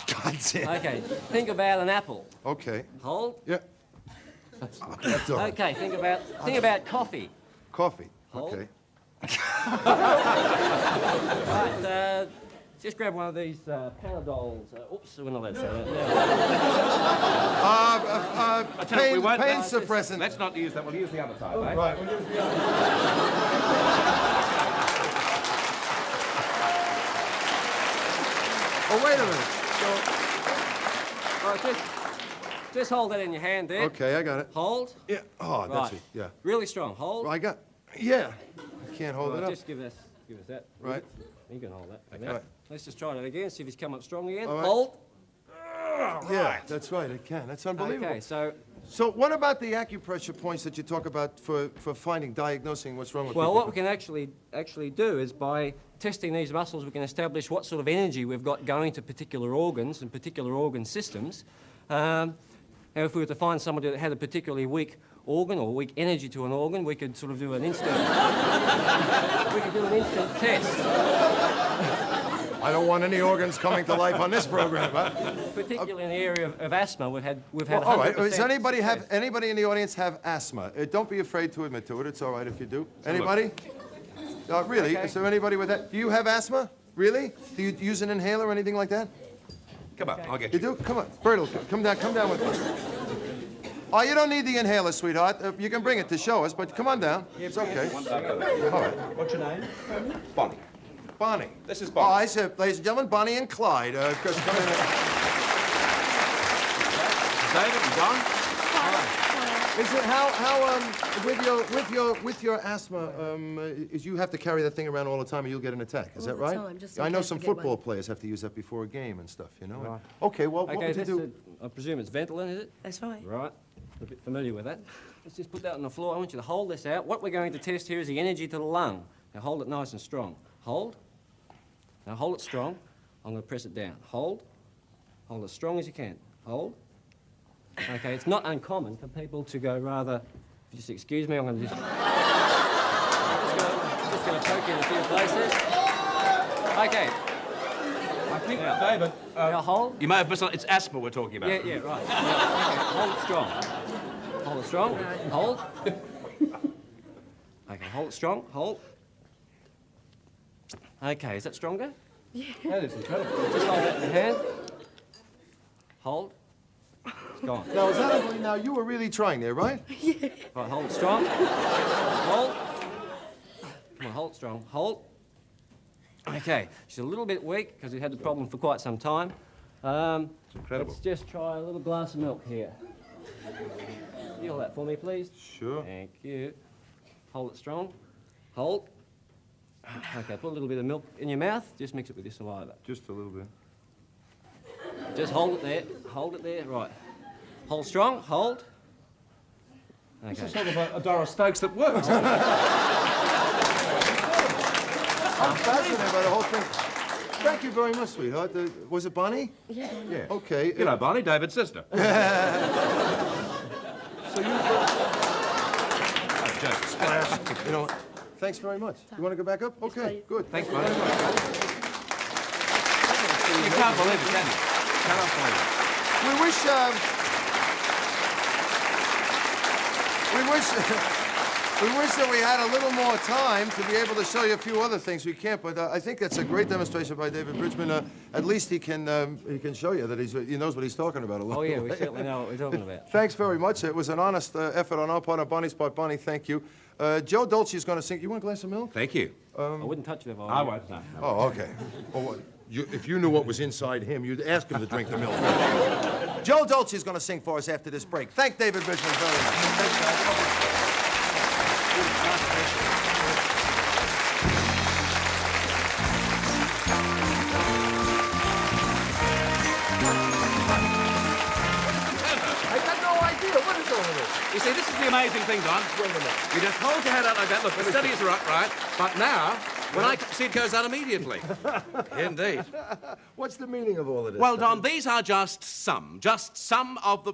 Speaker 2: God damn.
Speaker 5: Okay. Think about an apple.
Speaker 2: Okay.
Speaker 5: Hold.
Speaker 2: Yeah. That's all.
Speaker 5: Okay. Think about coffee.
Speaker 2: Coffee.
Speaker 5: Hold.
Speaker 2: Okay.
Speaker 5: Right. Just grab one of these Panadols. Oops, we're not allowed to say that. Yeah.
Speaker 6: tell you, we won't-
Speaker 2: Pain
Speaker 6: let's
Speaker 2: suppressant.
Speaker 6: Let's not use that. We'll use the other side, eh?
Speaker 2: Right. We'll use the other. Oh, wait a minute.
Speaker 5: Right, just hold that in your hand there.
Speaker 2: Okay, I got it.
Speaker 5: Hold.
Speaker 2: Yeah. Oh, that's
Speaker 5: Right.
Speaker 2: it. Yeah.
Speaker 5: Really strong. Hold.
Speaker 2: I got. Yeah. I can't hold it up.
Speaker 5: Just give us that.
Speaker 2: Right.
Speaker 5: You can hold that.
Speaker 2: Okay.
Speaker 5: Yeah.
Speaker 2: Right.
Speaker 5: Let's just try that again, see if he's come up strong again.
Speaker 2: All right.
Speaker 5: Hold.
Speaker 2: Yeah, that's right, it can. That's unbelievable.
Speaker 5: Okay, so...
Speaker 2: So what about the acupressure points that you talk about for finding, diagnosing what's wrong with
Speaker 5: Well,
Speaker 2: people?
Speaker 5: what we can actually do is by testing these muscles, we can establish what sort of energy we've got going to particular organs and particular organ systems. And if we were to find somebody that had a particularly weak organ or weak energy to an organ, we could sort of do an instant... we could do an instant test.
Speaker 2: I don't want any organs coming to life on this program, huh?
Speaker 5: Particularly in the area of asthma, we've had
Speaker 2: Well, all right.
Speaker 5: 100%
Speaker 2: Does anybody
Speaker 5: success.
Speaker 2: in the audience have asthma? Don't be afraid to admit to it. It's all right if you do. Anybody? Really?
Speaker 5: Okay.
Speaker 2: Is there anybody with that? Do you have asthma? Really? Do you use an inhaler or anything like that?
Speaker 6: Come on, I'll get
Speaker 2: You
Speaker 6: you.
Speaker 2: do? Come on. Bertle, come down with me. Oh, you don't need the inhaler, sweetheart. You can bring it to show us, but come on down. It's okay. All right.
Speaker 6: What's your name? Bonnie.
Speaker 2: Bonnie.
Speaker 6: This is
Speaker 2: Oh,
Speaker 6: Bonnie.
Speaker 2: I said, ladies and gentlemen, Bonnie and Clyde. Just come in.
Speaker 6: David and Don.
Speaker 2: Is it how with your asthma, is you have to carry that thing around all the time or you'll get an attack? Is
Speaker 7: All
Speaker 2: that
Speaker 7: the
Speaker 2: right?
Speaker 7: time, just in
Speaker 2: I know
Speaker 7: case
Speaker 2: some
Speaker 7: I get
Speaker 2: football
Speaker 7: one.
Speaker 2: players have to use that before a game and stuff, you know.
Speaker 5: Right.
Speaker 2: Okay, well, what
Speaker 5: Okay,
Speaker 2: would you
Speaker 5: that's
Speaker 2: do?
Speaker 5: I presume it's Ventolin, is it?
Speaker 7: That's right.
Speaker 5: Right. A bit familiar with that. Let's just put that on the floor. I want you to hold this out. What we're going to test here is the energy to the lung. Now hold it nice and strong. Hold. Now hold it strong. I'm going to press it down. Hold. Hold as strong as you can. Hold. Okay, it's not uncommon for people to go rather... Just excuse me, I'm going to just... just going to poke you in a few places. Okay.
Speaker 6: I think,
Speaker 5: Now,
Speaker 6: David,
Speaker 5: now hold.
Speaker 6: you may have missed. It's asthma we're talking about.
Speaker 5: Yeah, right. Yeah, okay, hold it strong. Hold it strong. Hold. Okay, hold it strong. Hold. Okay, is that stronger?
Speaker 6: That is incredible.
Speaker 5: Just hold that in your hand. Hold. It's gone.
Speaker 2: Now, is that now you were really trying there, right?
Speaker 5: Right, hold it strong. Hold. Come on, hold it strong. Hold. Okay, she's a little bit weak because we had the problem for quite some time.
Speaker 6: It's incredible.
Speaker 5: Let's just try a little glass of milk here. Can you hold that for me, please?
Speaker 2: Sure.
Speaker 5: Thank you. Hold it strong. Hold. Okay, put a little bit of milk in your mouth. Just mix it with your saliva.
Speaker 2: Just a little bit.
Speaker 5: Just hold it there. Hold it there. Right. Hold strong. Hold.
Speaker 6: This is
Speaker 5: Okay.
Speaker 6: sort of a Doris Stokes that works.
Speaker 2: I'm fascinated by the whole thing. Thank you very much, sweetheart. Was it Bonnie?
Speaker 7: Yeah.
Speaker 6: Yeah.
Speaker 2: Okay.
Speaker 6: You know, Bonnie, David's sister.
Speaker 2: So you... You know, thanks very much. You want to go back up? Okay,
Speaker 7: please.
Speaker 2: good.
Speaker 6: Thanks, Bonnie. You can't believe it, can you? Cannot believe it.
Speaker 2: We wish that we had a little more time to be able to show you a few other things. We can't, but I think that's a great demonstration by David Bridgman. At least he can show you that he knows what he's talking about a little
Speaker 5: Oh, yeah,
Speaker 2: bit.
Speaker 5: we certainly know what we're talking about.
Speaker 2: Thanks very much. It was an honest effort on our part, on Bonnie's part. Bonnie, thank you. Joe Dolce is going to sing. You want a glass of milk?
Speaker 6: Thank you.
Speaker 5: I wouldn't touch it if I were
Speaker 6: I
Speaker 5: you.
Speaker 6: won't, no.
Speaker 2: Oh, okay. Well, what, if you knew what was inside him, you'd ask him to drink the milk. Joe Dolce is going to sing for us after this break. Thank David Bridgman very much. Thanks, guys. I got no idea. What is all of this?
Speaker 6: You see, this is the amazing thing, Don.
Speaker 2: Wait a minute.
Speaker 6: You just hold your head out like that. Look, the steady as a rock, right? But now, when I see it goes out immediately. Indeed.
Speaker 2: What's the meaning of all of this?
Speaker 6: Well, Don, these are just some of the,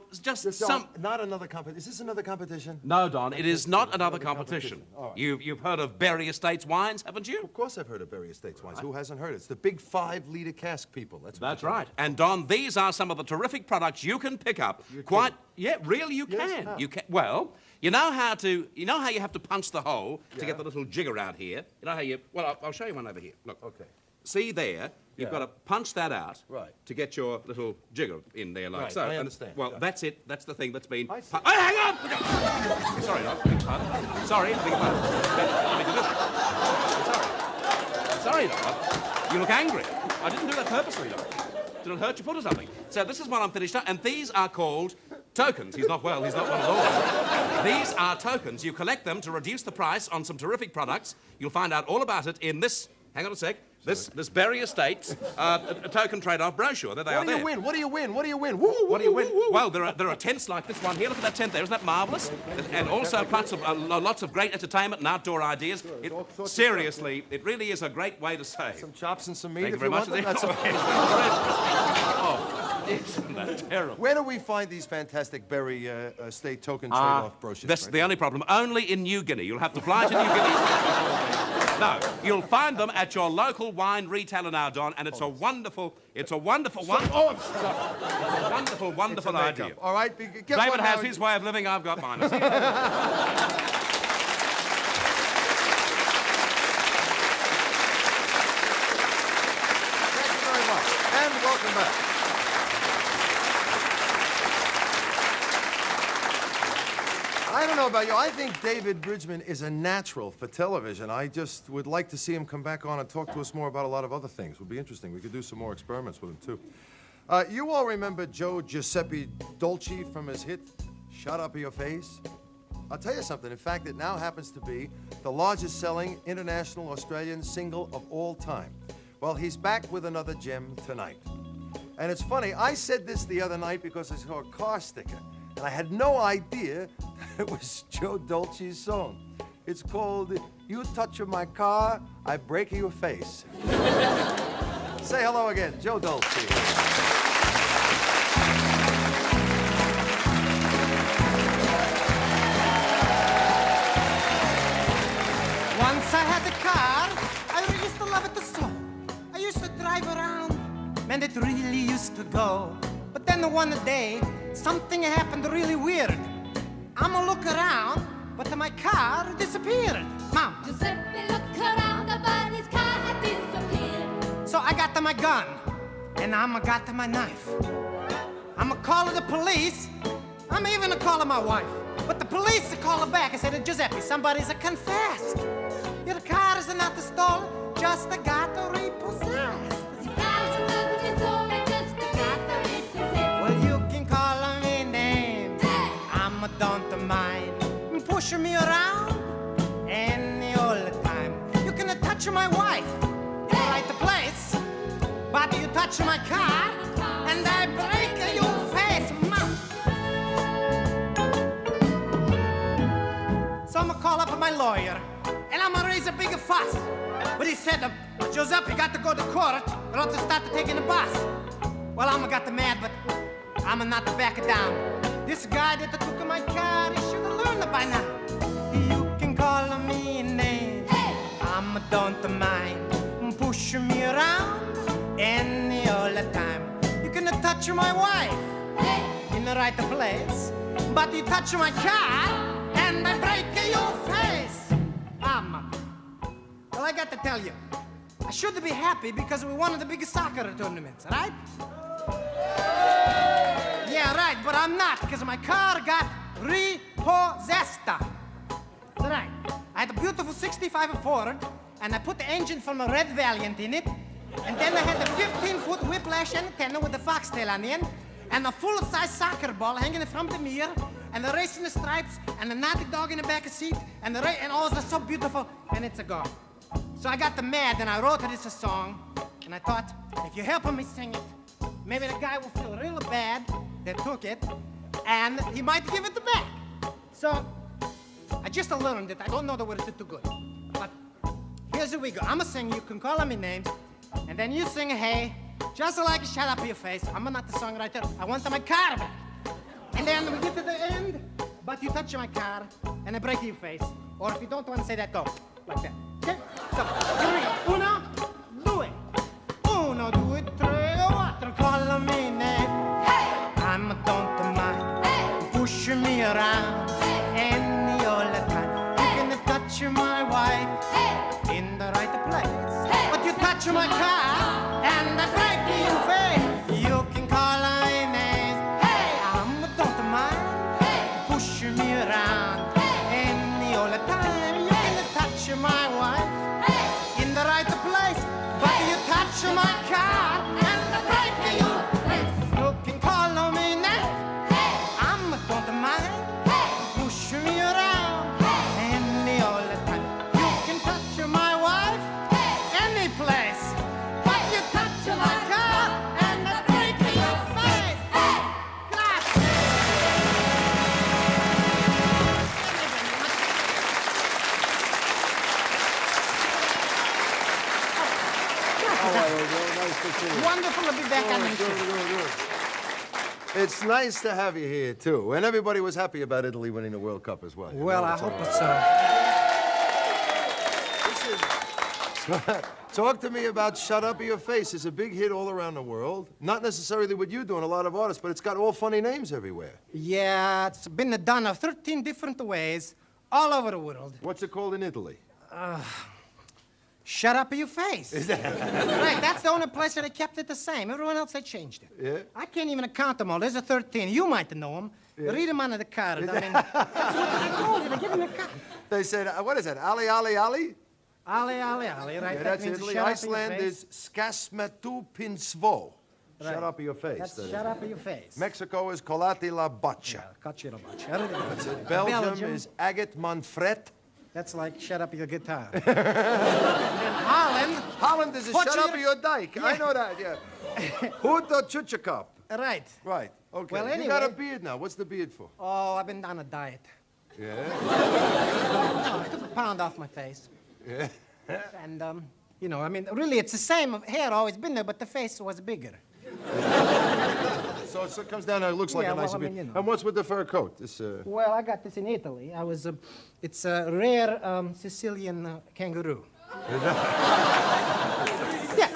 Speaker 6: some.
Speaker 2: Not another competition. Is this another competition?
Speaker 6: No, Don, it is not another competition.
Speaker 2: All right.
Speaker 6: You've heard of Berry Estates wines, haven't you?
Speaker 2: Of course I've heard of Berry Estates wines. Who hasn't heard it? It's the big 5-liter cask people. That's what
Speaker 6: That's
Speaker 2: they're
Speaker 6: right. And Don, these are some of the terrific products you can pick up. Quite, yeah, really, you
Speaker 2: Yes,
Speaker 6: can.
Speaker 2: how?
Speaker 6: You can. Well, you know how you have to punch the hole to get the little jigger out here. You know how you? Well, I'll show you one over here. Look.
Speaker 2: Okay.
Speaker 6: See there? You've
Speaker 2: Yeah.
Speaker 6: got to punch that out
Speaker 2: Right.
Speaker 6: to get your little jigger in there, like
Speaker 2: Right,
Speaker 6: so.
Speaker 2: I
Speaker 6: And-
Speaker 2: understand.
Speaker 6: well,
Speaker 2: Yeah.
Speaker 6: that's it. That's the thing that's been.
Speaker 2: I see.
Speaker 6: Oh, hang on! Sorry, Don. Beg your pardon. Sorry, beg your pardon. Let me do this. Sorry, Don. You look angry. I didn't do that purposely, Don. Did it hurt your foot or something? So this is what I'm finished up, and these are called Tokens. He's not well at all. These are tokens. You collect them to reduce the price on some terrific products. You'll find out all about it in this, hang on a sec, this Berry Estates a token trade-off brochure. There they are.
Speaker 2: What do you
Speaker 6: there.
Speaker 2: win? What do you win? What do you win? Woo,
Speaker 6: What do you win?
Speaker 2: woo, woo.
Speaker 6: Well, there are tents like this one here. Look at that tent there. Isn't that marvellous? And also lots of great entertainment and outdoor ideas. Seriously, it really is a great way to save.
Speaker 2: Some chops and some meat
Speaker 6: Thank you
Speaker 2: if
Speaker 6: very
Speaker 2: you
Speaker 6: much.
Speaker 2: want them. That's okay.
Speaker 6: Oh, isn't that terrible?
Speaker 2: Where do we find these fantastic Berry Estate token trade-off brochures?
Speaker 6: That's
Speaker 2: right?
Speaker 6: the only problem. Only in New Guinea. You'll have to fly to New Guinea. No, you'll find them at your local wine retailer now, Don, and it's a wonderful wonderful idea.
Speaker 2: All right, get
Speaker 6: David
Speaker 2: one
Speaker 6: has
Speaker 2: now.
Speaker 6: his way of living, I've got mine.
Speaker 2: Thank you very much, and welcome back. I don't know about you. I think David Bridgman is a natural for television. I just would like to see him come back on and talk to us more about a lot of other things. It would be interesting. We could do some more experiments with him, too. You all remember Joe Giuseppe Dolce from his hit, Shut Up Your Face? I'll tell you something. In fact, it now happens to be the largest selling international Australian single of all time. Well, he's back with another gem tonight. And it's funny, I said this the other night because I saw a car sticker, and I had no idea it was Joe Dolce's song. It's called You Touch My Car, I Break Your Face. Say hello again, Joe Dolce.
Speaker 7: Once I had a car, I really used to love it so. I used to drive around, man, it really used to go. But then one day, something happened really weird. I'ma look around, but my car disappeared. Mom.
Speaker 8: Giuseppe looked around, but his car had disappeared.
Speaker 7: So I got my gun, and I'ma got my knife. I'ma call the police. I'm even calling my wife. But the police call her back and said, Giuseppe, somebody's confessed. Your car is not stolen, just got repossessed.
Speaker 8: His car is not stolen, just got repossessed.
Speaker 7: Well, you can call me names.
Speaker 8: Hey!
Speaker 7: I'm don't mind. Push me around any all the time. You can touch my wife in the right place, but you touch my car and I break your face, Mom. So I'm gonna call up my lawyer and I'm gonna raise a big fuss. But he said, Giuseppe, got to go to court or else I start taking the bus. Well, I'm got mad, but I'm not to back down. This guy that took my car, he should have learned by now. You can call me names,
Speaker 8: Hey!
Speaker 7: I'm don't mind. Push me around any all the time. You can touch my wife
Speaker 8: Hey!
Speaker 7: in the right place, but you touch my car and I break your face. Mama. Well, I got to tell you, I should be happy because we won the biggest soccer tournaments, right? Yeah, right, but I'm not, because my car got repossessed. That's right. I had a beautiful 65 Ford, and I put the engine from a Red Valiant in it, and then I had a 15-foot whiplash antenna with a foxtail on the end, and a full-size soccer ball hanging from the mirror, and the racing stripes, and a naughty dog in the back seat, and all is so beautiful, and it's a gone. So I got mad, and I wrote this song, and I thought, if you help me sing it, maybe the guy will feel real bad that took it, and he might give it back. So I just learned it. I don't know the words too good. But here's we go. I'm gonna sing, you can call me names, and then you sing hey, just like a shut up your face. I'm not the songwriter. I want my car back. And then we get to the end, but you touch my car, and I break your face. Or if you don't want to say that, go. Like that. Okay? So, here we go. Uno, due. Uno, due, tre, quattro. Call me name.
Speaker 8: Hey!
Speaker 7: I'm a don't mind.
Speaker 8: Hey!
Speaker 7: Push me around any all the time. You can touch my wife
Speaker 8: Hey!
Speaker 7: in the right place.
Speaker 8: Hey!
Speaker 7: But you touch my car and I break your face. You can call my name.
Speaker 8: Hey!
Speaker 7: I'm a don't mind.
Speaker 8: Hey!
Speaker 7: Push me around
Speaker 8: Hey!
Speaker 7: any all the time. You can touch my wife
Speaker 8: Hey!
Speaker 7: in the right place. But you touch my car and I break your face. You can call me name.
Speaker 8: Hey!
Speaker 7: I'm
Speaker 2: are you, Joe? Nice to see you.
Speaker 7: Wonderful to be back on the show.
Speaker 2: Good. It's nice to have you here, too. And everybody was happy about Italy winning the World Cup as well. You
Speaker 7: Well,
Speaker 2: know,
Speaker 7: I
Speaker 2: it's
Speaker 7: hope
Speaker 2: all
Speaker 7: it's
Speaker 2: Talk to me about Shut Up or Your Face. It's a big hit all around the world. Not necessarily what you do and a lot of artists, but it's got all funny names everywhere.
Speaker 7: Yeah, it's been done 13 different ways all over the world.
Speaker 2: What's it called in Italy?
Speaker 7: Shut up your face. Right, that's the only place that they kept it the same. Everyone else, they changed it.
Speaker 2: Yeah?
Speaker 7: I can't even count them all. There's 13. You might know them. Read them under the card. I mean, that's what I told you. They give them the card.
Speaker 2: They said, what is that? Ali, Ali, Ali?
Speaker 7: Ali, right?
Speaker 2: Yeah,
Speaker 7: that
Speaker 2: that's
Speaker 7: means
Speaker 2: Italy.
Speaker 7: shut up your
Speaker 2: Iceland
Speaker 7: face.
Speaker 2: is Skasmetu Pinsvo.
Speaker 7: Right.
Speaker 2: Shut up your face.
Speaker 7: That's
Speaker 2: that is.
Speaker 7: shut up your face.
Speaker 2: Mexico is Colati la Baccia.
Speaker 7: Yeah, cut you a bunch. That's it.
Speaker 2: Belgium is Agate Manfret.
Speaker 7: That's like shut up your guitar. And Holland.
Speaker 2: Holland is a
Speaker 7: What
Speaker 2: shut
Speaker 7: you-
Speaker 2: up your dike. I know that, yeah. Huto Chuchakop.
Speaker 7: Right.
Speaker 2: Right, okay.
Speaker 7: Well,
Speaker 2: You got a
Speaker 7: anyway-
Speaker 2: beard now. What's the beard for?
Speaker 7: Oh, I've been on a diet.
Speaker 2: Yeah?
Speaker 7: Oh, I took a pound off my face.
Speaker 2: Yeah.
Speaker 7: And, you know, I mean, really, it's the same hair always been there, but the face was bigger.
Speaker 2: So it comes down and it looks like
Speaker 7: Yeah,
Speaker 2: a nice
Speaker 7: well, I
Speaker 2: beard.
Speaker 7: mean, you know.
Speaker 2: And what's with the fur coat? This,
Speaker 7: Well, I got this in Italy. It's a rare Sicilian kangaroo. Yeah,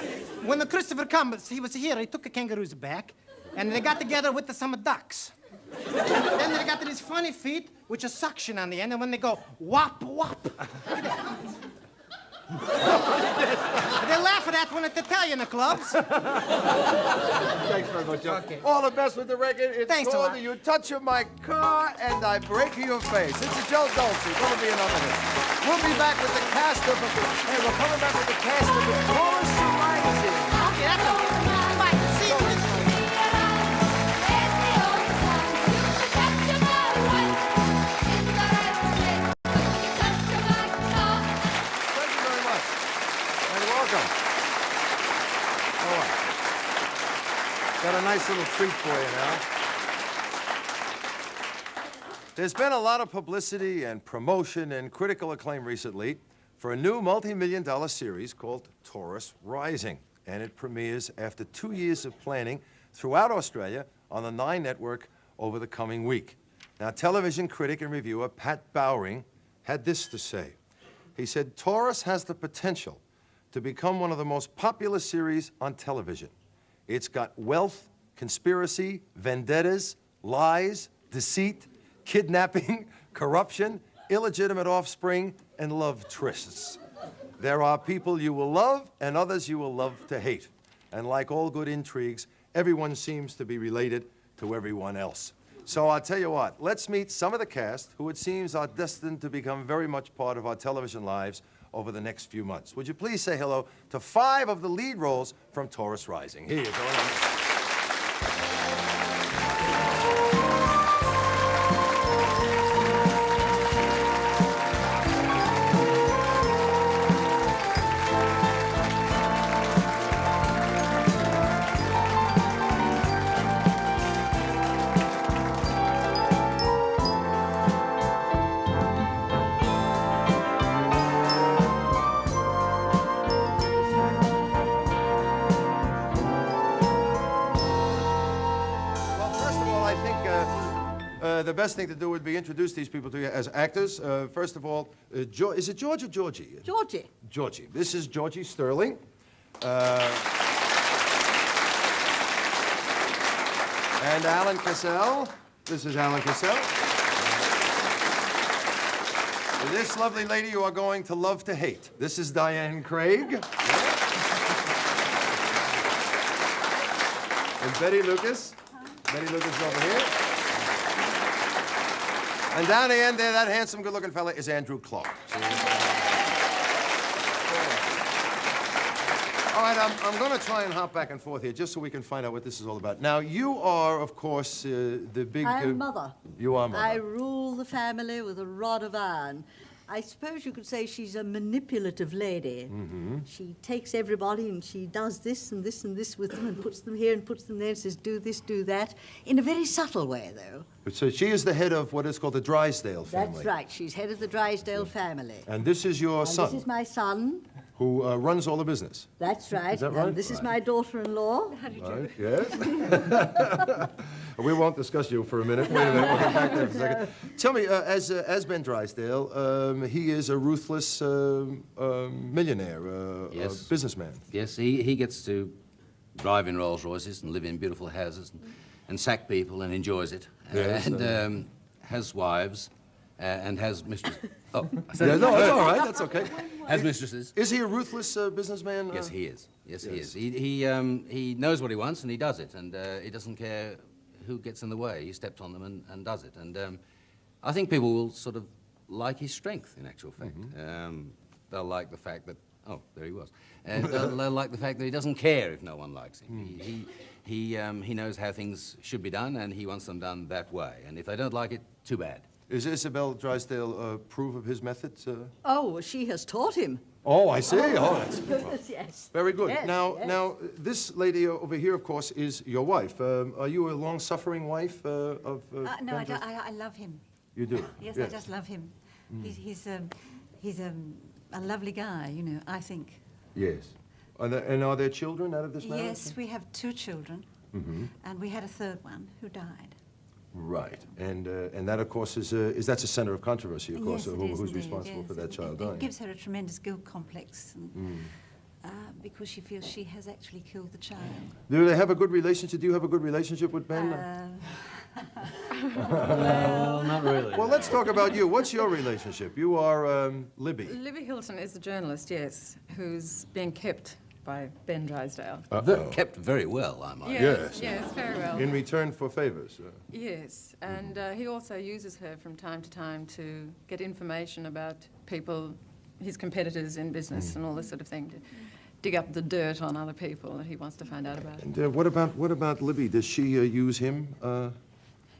Speaker 7: when the Christopher Columbus, he was here, he took a kangaroo's back, and they got together with some ducks. Then they got these funny feet, which are suction on the end, and when they go whop, whop. They laugh at that when at the Italian clubs.
Speaker 2: Thanks very much, Joe.
Speaker 7: Okay.
Speaker 2: All the best with the record. It's
Speaker 7: Thanks a
Speaker 2: called
Speaker 7: lot.
Speaker 2: You Touch My Car and I Break Your Face. This is Joe Dolce. Gonna be another hit. We'll be back with the cast of we're coming back with the cast of the Chorus Rising.
Speaker 7: Okay, that's okay. Bye. See you.
Speaker 2: Thank you very much. And welcome. All right. Got a nice little treat for you now. There's been a lot of publicity and promotion and critical acclaim recently for a new multi-million-dollar series called Taurus Rising. And it premieres after 2 years of planning throughout Australia on the Nine Network over the coming week. Now, television critic and reviewer Pat Bowring had this to say. He said, Taurus has the potential to become one of the most popular series on television. It's got wealth, conspiracy, vendettas, lies, deceit, kidnapping, corruption, illegitimate offspring, and love trysts. There are people you will love and others you will love to hate. And like all good intrigues, everyone seems to be related to everyone else. So I'll tell you what, let's meet some of the cast who it seems are destined to become very much part of our television lives over the next few months. Would you please say hello to 5 of the lead roles from Taurus Rising. Here you go. Well, first of all, I think the best thing to do would be introduce these people to you as actors. First of all, is it George or Georgie?
Speaker 9: Georgie.
Speaker 2: Georgie. This is Georgie Sterling. And Alan Cassell. This is Alan Cassell. This lovely lady you are going to love to hate. This is Diane Craig. And Betty Lucas. Betty Lucas over here. And down the end there, that handsome, good-looking fella is Andrew Clark. All right, I'm going to try and hop back and forth here just so we can find out what this is all about. Now, you are, of course, the big...
Speaker 9: I'm mother.
Speaker 2: You are mother.
Speaker 9: I rule the family with a rod of iron. I suppose you could say she's a manipulative lady.
Speaker 2: Mm-hmm.
Speaker 9: She takes everybody and she does this and this and this with them and puts them here and puts them there and says, do this, do that, in a very subtle way, though.
Speaker 2: So she is the head of what is called the Drysdale family.
Speaker 9: That's right. She's head of the Drysdale family.
Speaker 2: And this is your
Speaker 9: And
Speaker 2: son.
Speaker 9: this is my son.
Speaker 2: who runs all the business.
Speaker 9: That's right.
Speaker 2: Is that right?
Speaker 9: And this is my daughter-in-law.
Speaker 2: Right, yes. We won't discuss you for a minute. Wait a minute, we'll come back there for a second. Tell me, as Ben Drysdale, he is a ruthless millionaire,
Speaker 10: Yes.
Speaker 2: businessman.
Speaker 10: Yes, he gets to drive in Rolls Royces and live in beautiful houses and sack people and enjoys it.
Speaker 2: Yes,
Speaker 10: and has wives and has mistresses. Oh,
Speaker 2: Yeah, no, that's all right, that's okay.
Speaker 10: has mistresses.
Speaker 2: Is he a ruthless businessman?
Speaker 10: Yes, he is. Yes, he
Speaker 2: Yes.
Speaker 10: is. He knows what he wants and he does it, and he doesn't care who gets in the way. He steps on them and does it. And I think people will sort of like his strength, in actual fact. They'll like the fact that, oh, there he was. They'll like the fact that he doesn't care if no one likes him. He knows how things should be done, and he wants them done that way. And if they don't like it, too bad.
Speaker 2: Is Isabel Drysdale approve of his methods?
Speaker 9: Oh, she has taught him.
Speaker 2: Oh, I see. Oh, that's
Speaker 9: Goodness, yes.
Speaker 2: very good.
Speaker 9: Yes,
Speaker 2: now,
Speaker 9: yes.
Speaker 2: now, this lady over here, of course, is your wife. Are you a long-suffering wife of?
Speaker 11: No,
Speaker 2: Ben
Speaker 11: I
Speaker 2: Drysdale?
Speaker 11: love him.
Speaker 2: You do.
Speaker 11: Yes, I just love him. He's a lovely guy, you know, I think.
Speaker 2: Yes. And are there children out of this marriage?
Speaker 11: Yes, we have 2 children, and we had a 3rd one who died.
Speaker 2: Right. And that, of course, is that's a center of controversy, of course.
Speaker 11: Yes, it
Speaker 2: who's
Speaker 11: is indeed,
Speaker 2: responsible
Speaker 11: yes.
Speaker 2: for that child
Speaker 11: It
Speaker 2: dying?
Speaker 11: gives her a tremendous guilt complex, and, because she feels she has actually killed the child.
Speaker 2: Do they have a good relationship? Do you have a good relationship with Ben?
Speaker 5: Well, not really.
Speaker 2: Well, let's talk about you. What's your relationship? You are Libby.
Speaker 12: Libby Hilton is the journalist, yes, who's being kept by Ben Drysdale.
Speaker 10: Kept very well, I might.
Speaker 2: Yes.
Speaker 12: Yes, very well.
Speaker 2: In return for favors.
Speaker 12: Yes, and he also uses her from time to time to get information about people, his competitors in business and all this sort of thing, to dig up the dirt on other people that he wants to find out about.
Speaker 2: And what about Libby? Does she use him?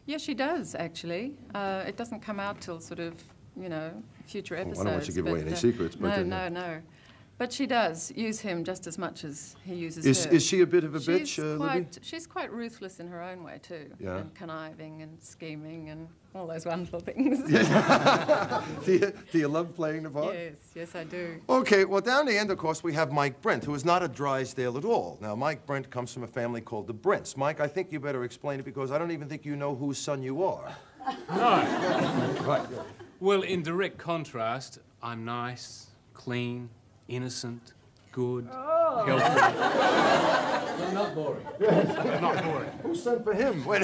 Speaker 12: Yes, she does, actually. It doesn't come out till sort of, you know, future
Speaker 2: Oh, I
Speaker 12: episodes.
Speaker 2: don't want you to give away any secrets, but...
Speaker 12: No. But she does use him just as much as he uses her.
Speaker 2: Is she a bit of a bitch, Libby?
Speaker 12: She's quite ruthless in her own way, too.
Speaker 2: Yeah.
Speaker 12: And conniving and scheming and all those wonderful things.
Speaker 2: do you love playing the part?
Speaker 12: Yes, I do.
Speaker 2: Okay, well, down the end, of course, we have Mike Brent, who is not a Drysdale at all. Now, Mike Brent comes from a family called the Brents. Mike, I think you better explain it because I don't even think you know whose son you are.
Speaker 13: No.
Speaker 2: Right.
Speaker 13: Well, in direct contrast, I'm nice, clean, innocent, good, healthy.
Speaker 5: Well, not boring.
Speaker 13: Not boring.
Speaker 2: Who sent for him? Wait.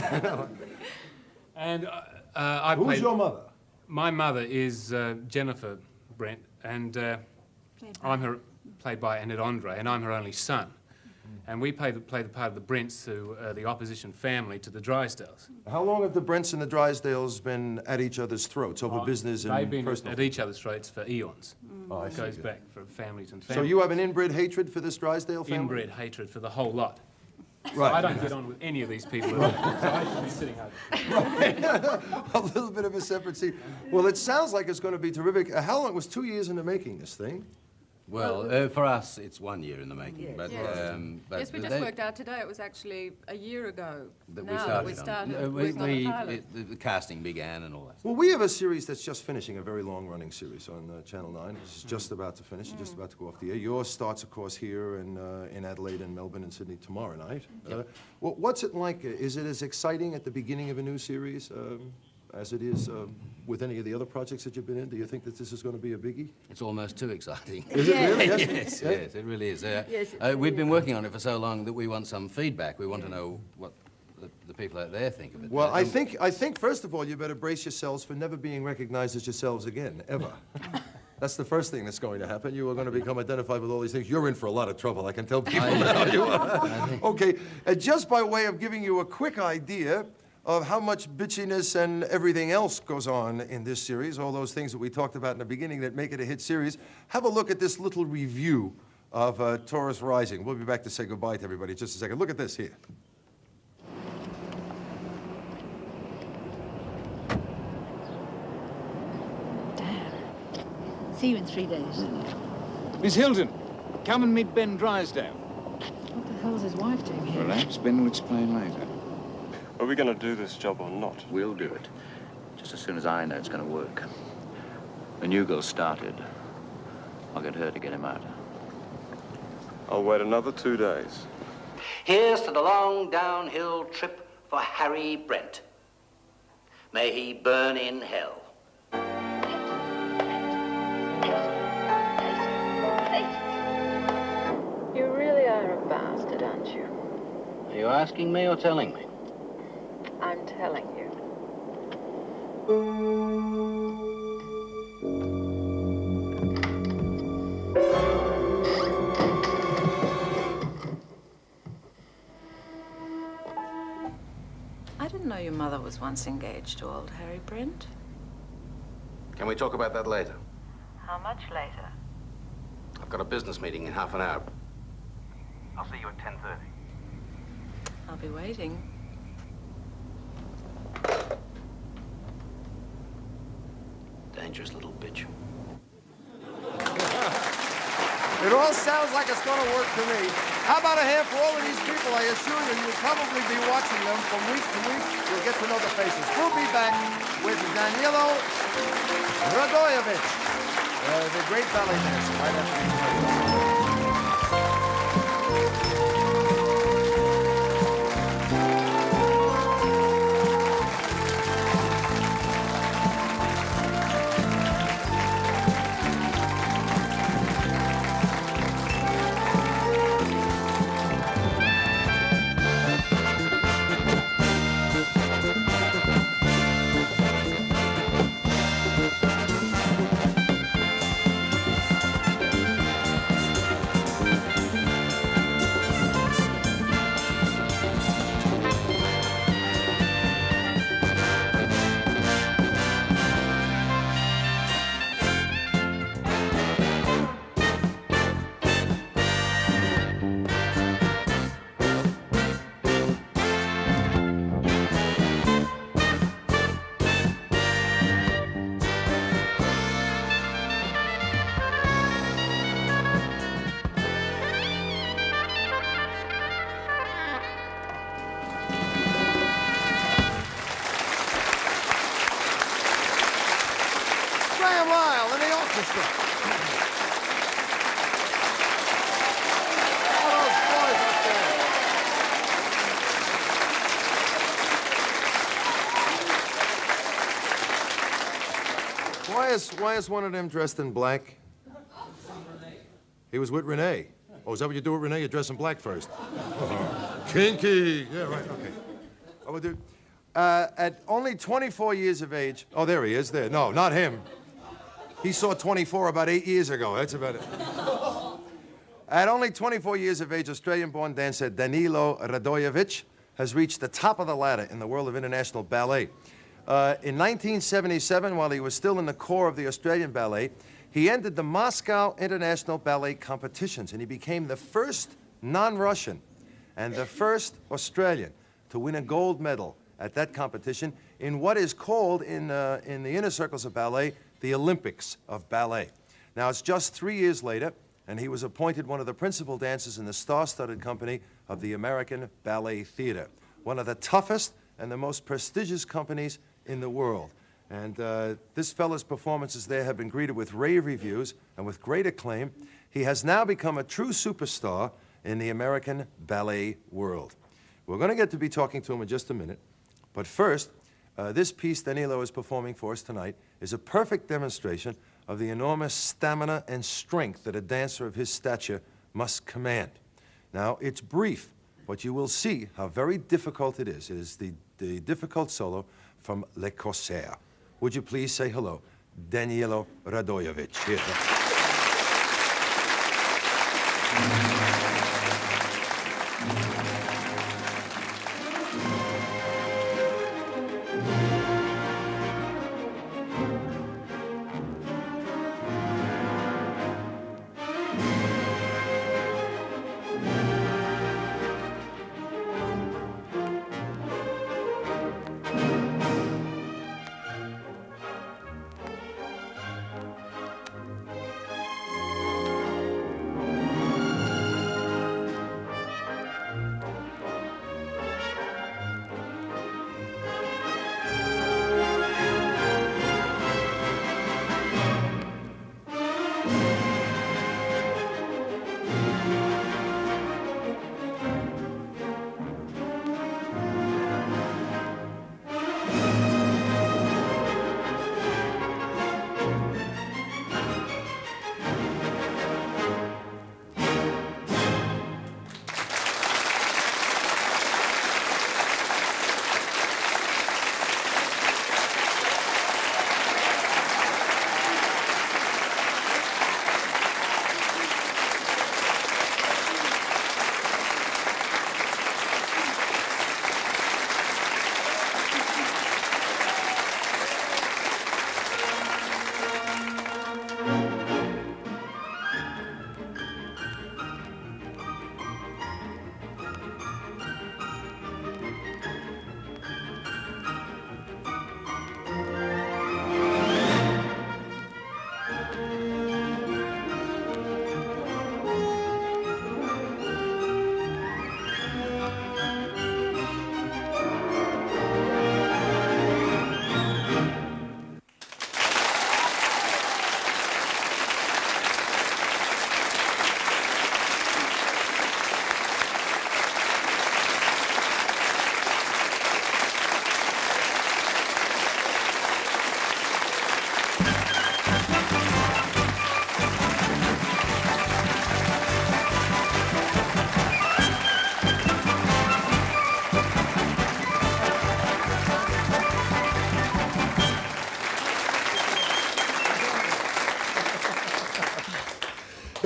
Speaker 13: And I
Speaker 2: Who's
Speaker 13: played...
Speaker 2: your mother?
Speaker 13: My mother is Jennifer Brent, and I'm her, played by Annette Andre, and I'm her only son. And we play the part of the Brents, who are the opposition family to the Drysdales.
Speaker 2: How long have the Brents and the Drysdales been at each other's throats over business and
Speaker 13: They've been
Speaker 2: personal?
Speaker 13: at each other's throats for eons.
Speaker 2: Oh, I
Speaker 13: It goes
Speaker 2: see.
Speaker 13: back for families and
Speaker 2: So
Speaker 13: families.
Speaker 2: you have an inbred hatred for this Drysdale family?
Speaker 13: Inbred hatred for the whole lot.
Speaker 2: Right.
Speaker 13: I don't get on with any of these people at all, so I should be sitting over.
Speaker 2: A little bit of a separate seat. Well, it sounds like it's going to be terrific. How long? It was 2 years in the making, this thing?
Speaker 10: Well, for us, it's 1 year in the making. But, but
Speaker 12: Yes, we just worked out today it was actually a year ago
Speaker 10: that
Speaker 12: we started working on the pilot.
Speaker 10: the casting began and all that.
Speaker 2: Well, we have a series that's just finishing, a very long-running series on Channel 9. It's just about to finish, just about to go off the air. Yours starts, of course, here in Adelaide and Melbourne and Sydney tomorrow night. Well, what's it like? Is it as exciting at the beginning of a new series as it is with any of the other projects that you've been in? Do you think that this is going to be a biggie?
Speaker 10: It's almost too exciting.
Speaker 2: Is it really?
Speaker 10: Yes, yes, it really is. We've been working on it for so long that we want some feedback. We want to know what the people out there think of it.
Speaker 2: Well, I think first of all, you better brace yourselves for never being recognized as yourselves again, ever. That's the first thing that's going to happen. You are going to become identified with all these things. You're in for a lot of trouble, I can tell people now. You are. Okay, just by way of giving you a quick idea of how much bitchiness and everything else goes on in this series, all those things that we talked about in the beginning that make it a hit series, have a look at this little review of Taurus Rising. We'll be back to say goodbye to everybody in just a second. Look at this here.
Speaker 14: See you in 3 days.
Speaker 15: Miss Hilton, come and meet Ben Drysdale.
Speaker 14: What the hell's his wife doing here?
Speaker 15: Perhaps Ben will explain later.
Speaker 16: Are we going to do this job or not?
Speaker 17: We'll do it. Just as soon as I know it's going to work. The new girl started. I'll get her to get him out.
Speaker 16: I'll wait another 2 days.
Speaker 18: Here's to the long downhill trip for Harry Brent. May he burn in hell.
Speaker 14: You really are a bastard, aren't you?
Speaker 10: Are you asking me or telling me?
Speaker 14: I'm telling you.
Speaker 12: I didn't know your mother was once engaged to old Harry Brent.
Speaker 10: Can we talk about that later?
Speaker 14: How much later?
Speaker 10: I've got a business meeting in half an hour.
Speaker 18: I'll see you at 10:30.
Speaker 12: I'll be waiting.
Speaker 10: Dangerous little bitch.
Speaker 2: It all sounds like it's going to work to me. How about a hand for all of these people? I assure you, you'll probably be watching them from week to week. You'll get to know the faces. We'll be back with Danilo Radojevic, the great ballet dancer, right after these. Graham Lyle and the orchestra. All those boys up there. Why is one of them dressed in black? He was with Renee. Oh, is that what you do with Renee? You dress in black first. Kinky. Yeah, right, okay. Oh, well, dude. At only 24 years of age, oh, there he is, there. No, not him. He saw 24 about 8 years ago. That's about it. At only 24 years of age, Australian-born dancer Danilo Radojevic has reached the top of the ladder in the world of international ballet. In 1977, while he was still in the core of the Australian ballet, he entered the Moscow International Ballet Competitions, and he became the first non-Russian and the first Australian to win a gold medal at that competition in what is called, in the inner circles of ballet, the Olympics of ballet. Now, it's just 3 years later, and he was appointed one of the principal dancers in the star-studded company of the American Ballet Theater, one of the toughest and the most prestigious companies in the world. And this fella's performances there have been greeted with rave reviews and with great acclaim. He has now become a true superstar in the American ballet world. We're going to get to be talking to him in just a minute, but first, this piece Danilo is performing for us tonight is a perfect demonstration of the enormous stamina and strength that a dancer of his stature must command. Now, it's brief, but you will see how very difficult it is. It is the difficult solo from Le Corsaire. Would you please say hello, Danilo Radojevic. Here.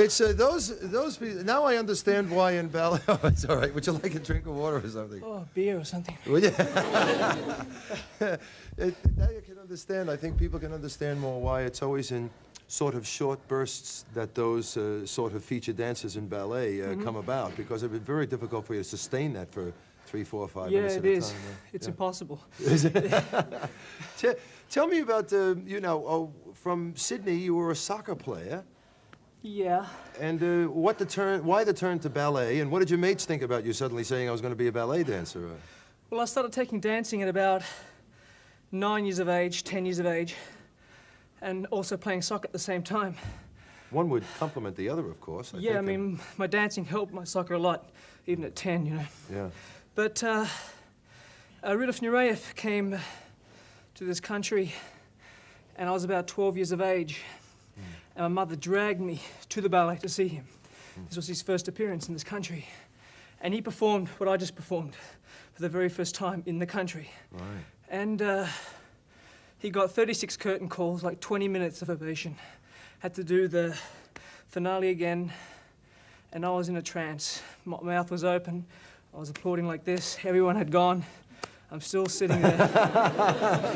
Speaker 2: It's those people. Now I understand why in ballet. Oh, it's all right. Would you like a drink of water or something?
Speaker 19: Oh, beer or something.
Speaker 2: Would you? Now you can understand. I think people can understand more why it's always in sort of short bursts that those sort of feature dances in ballet come about, because it'd be very difficult for you to sustain that for 3, 4, 5 minutes at a time.
Speaker 19: Yeah, it is. It's impossible.
Speaker 2: Is it? Tell me about, you know, from Sydney, you were a soccer player.
Speaker 19: Yeah.
Speaker 2: And why the turn to ballet, and what did your mates think about you suddenly saying I was going to be a ballet dancer?
Speaker 19: Well, I started taking dancing at about 9 years of age, 10 years of age, and also playing soccer at the same time.
Speaker 2: One would complement the other, of course.
Speaker 19: I mean, my dancing helped my soccer a lot, even at 10, you know.
Speaker 2: Yeah.
Speaker 19: But Rudolf Nureyev came to this country, and I was about 12 years of age. And my mother dragged me to the ballet to see him. This was his first appearance in this country. And he performed what I just performed for the very first time in the country.
Speaker 2: Right.
Speaker 19: And he got 36 curtain calls, like 20 minutes of ovation. Had to do the finale again, and I was in a trance. My mouth was open. I was applauding like this. Everyone had gone. I'm still sitting there.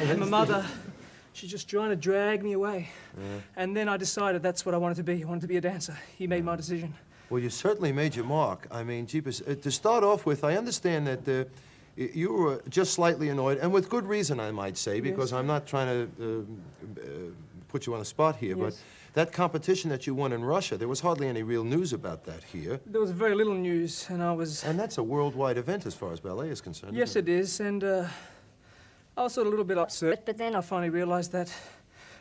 Speaker 19: And my mother, she's just trying to drag me away.
Speaker 2: Yeah.
Speaker 19: And then I decided that's what I wanted to be. I wanted to be a dancer. He made my decision.
Speaker 2: Well, you certainly made your mark. I mean, jeepers, to start off with, I understand that you were just slightly annoyed, and with good reason, I might say, because I'm not trying to put you on the spot here, but that competition that you won in Russia, there was hardly any real news about that here.
Speaker 19: There was very little news, and I was...
Speaker 2: And that's a worldwide event as far as ballet is concerned.
Speaker 19: Yes, it is, and I was sort of a little bit upset, but then I finally realized that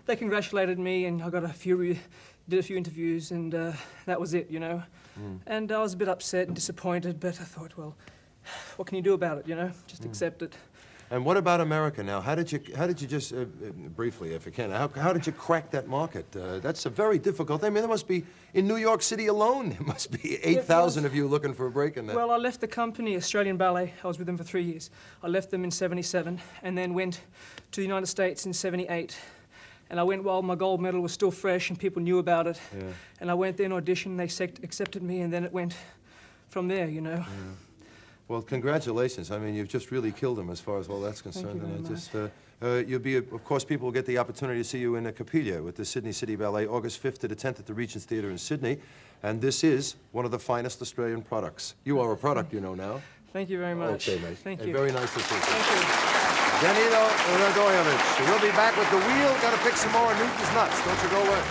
Speaker 19: they congratulated me, and I got did a few interviews, and that was it, you know. And I was a bit upset and disappointed, but I thought, well, what can you do about it, you know? Just accept it.
Speaker 2: And what about America now? How did you just, briefly, if you can, how did you crack that market? That's a very difficult, I mean, there must be, in New York City alone, there must be 8,000 of you looking for a break in that.
Speaker 19: Well, I left the company, Australian Ballet. I was with them for 3 years. I left them in '77 and then went to the United States in '78. And I went while my gold medal was still fresh and people knew about it.
Speaker 2: Yeah.
Speaker 19: And I went there and auditioned, they accepted me, and then it went from there, you know.
Speaker 2: Yeah. Well, congratulations. I mean, you've just really killed them as far as all that's concerned.
Speaker 19: Thank you very
Speaker 2: much. You'll be, of course, people will get the opportunity to see you in Capilla with the Sydney City Ballet, August 5th to the 10th at the Regent's Theatre in Sydney. And this is one of the finest Australian products. You are a product, you know now.
Speaker 19: Thank you very much.
Speaker 2: Okay, mate.
Speaker 19: Thank
Speaker 2: And
Speaker 19: you.
Speaker 2: very nice to see you.
Speaker 19: Thank you.
Speaker 2: Danilo Radojevic. We'll be back with the wheel. Got to pick some more Newton's nuts. Don't you go away.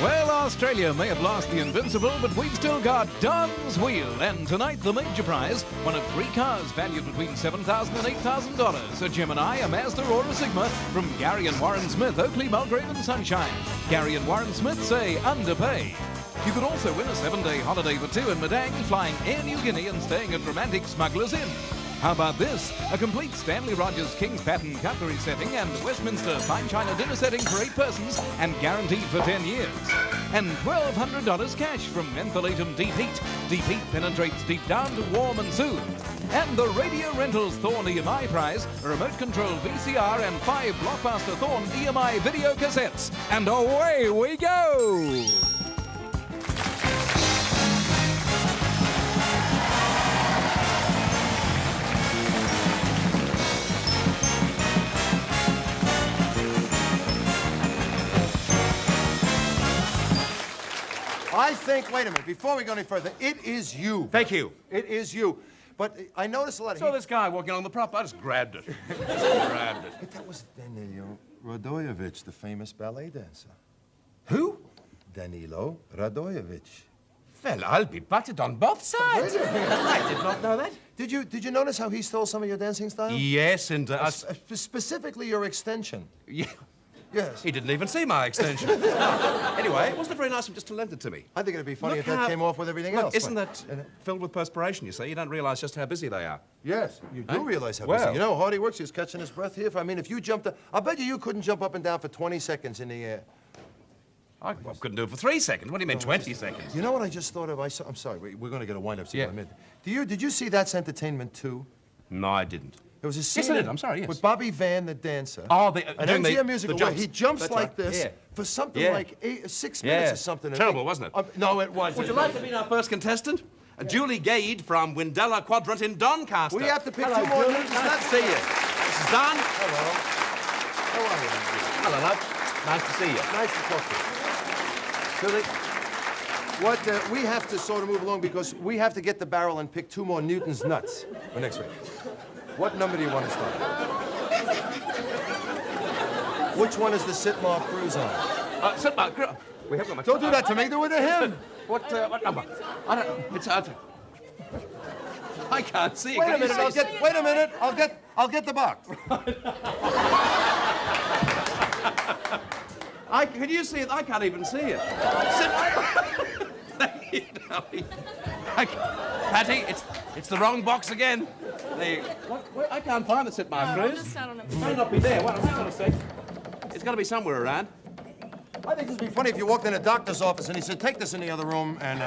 Speaker 1: Well, Australia may have lost the Invincible, but we've still got Don's Wheel. And tonight, the major prize, one of 3 cars valued between $7,000 and $8,000. A Gemini, a Mazda, or a Sigma from Gary and Warren Smith, Oakley, Mulgrave and Sunshine. Gary and Warren Smith say underpay. You could also win a 7-day holiday for 2 in Madang, flying Air New Guinea and staying at romantic Smugglers Inn. How about this? A complete Stanley Rogers King's Pattern cutlery setting and Westminster fine china dinner setting for 8 persons and guaranteed for 10 years. And $1,200 cash from Mentholatum Deep Heat. Deep Heat penetrates deep down to warm and soothe. And the Radio Rentals Thorn EMI prize, a remote control VCR and 5 Blockbuster Thorn EMI video cassettes. And away we go!
Speaker 2: I think, wait a minute, before we go any further, it is you.
Speaker 6: Thank you.
Speaker 2: It is you. But I noticed a lot of...
Speaker 6: So this guy walking along the prop, I just grabbed it. Grabbed it.
Speaker 2: But that was Danilo Radojevic, the famous ballet dancer.
Speaker 6: Who?
Speaker 2: Danilo Radojevic.
Speaker 6: Well, I'll be butted on both sides. I did not know that.
Speaker 2: Did you notice how he stole some of your dancing style?
Speaker 6: Yes, and...
Speaker 2: specifically your extension.
Speaker 6: Yeah.
Speaker 2: Yes.
Speaker 6: He didn't even see my extension. Anyway, wasn't it very nice of him just to lend it to me?
Speaker 2: I think it'd be funny
Speaker 6: Look
Speaker 2: if that
Speaker 6: how-
Speaker 2: came off with everything
Speaker 6: Look,
Speaker 2: else.
Speaker 6: Isn't that filled with perspiration, you see? You don't realise just how busy they are.
Speaker 2: Yes, you do
Speaker 6: Eh?
Speaker 2: realize how
Speaker 6: Well.
Speaker 2: busy. You know, Hardy works, he's catching his breath here. I mean, if you jumped... I bet you couldn't jump up and down for 20 seconds in the air.
Speaker 6: I couldn't do it for 3 seconds. What do you mean, 20 seconds?
Speaker 2: You know what I just thought of? I'm sorry, we're going to get a wind-up scene in a minute. Did you see That's Entertainment 2?
Speaker 6: No, I didn't.
Speaker 2: There was a scene
Speaker 6: Yes, I did. I'm sorry, yes.
Speaker 2: with Bobby Van, the dancer.
Speaker 6: Oh,
Speaker 2: an MGM musical where he jumps
Speaker 6: That's
Speaker 2: like
Speaker 6: right.
Speaker 2: this
Speaker 6: Yeah.
Speaker 2: for something
Speaker 6: Yeah.
Speaker 2: like 6 minutes or something.
Speaker 6: Terrible, wasn't it?
Speaker 2: No, it wasn't.
Speaker 6: Would you like to meet our first contestant? Julie Gade from Windella Quadrant in Doncaster.
Speaker 2: We have to pick
Speaker 6: Hello,
Speaker 2: two more
Speaker 6: Julie.
Speaker 2: names.
Speaker 6: Nice to see you. This is Don.
Speaker 2: Hello. How are you?
Speaker 6: Hello, love. Nice to see you.
Speaker 2: Nice to talk to you. Julie, we have to sort of move along because we have to get the barrel and pick 2 more Newton's nuts for next week. What number do you want to start? Which one is the Sitmar Cruise on?
Speaker 6: Sitmar Cruise. We haven't got much.
Speaker 2: Don't do that to me. Do it to him.
Speaker 6: What number? I don't know. It's I can't see it.
Speaker 2: Wait
Speaker 6: Can
Speaker 2: a
Speaker 6: you
Speaker 2: minute.
Speaker 6: see?
Speaker 2: Wait a minute. I'll get the box.
Speaker 6: Can you see it? I can't even see it. Patty, it's the wrong box again. I can't find the Sitmar Cruise. It may not be there. Hang on a sec. It's got to be somewhere around.
Speaker 2: I think this would be funny if you walked in a doctor's office and he said, take this in the other room and...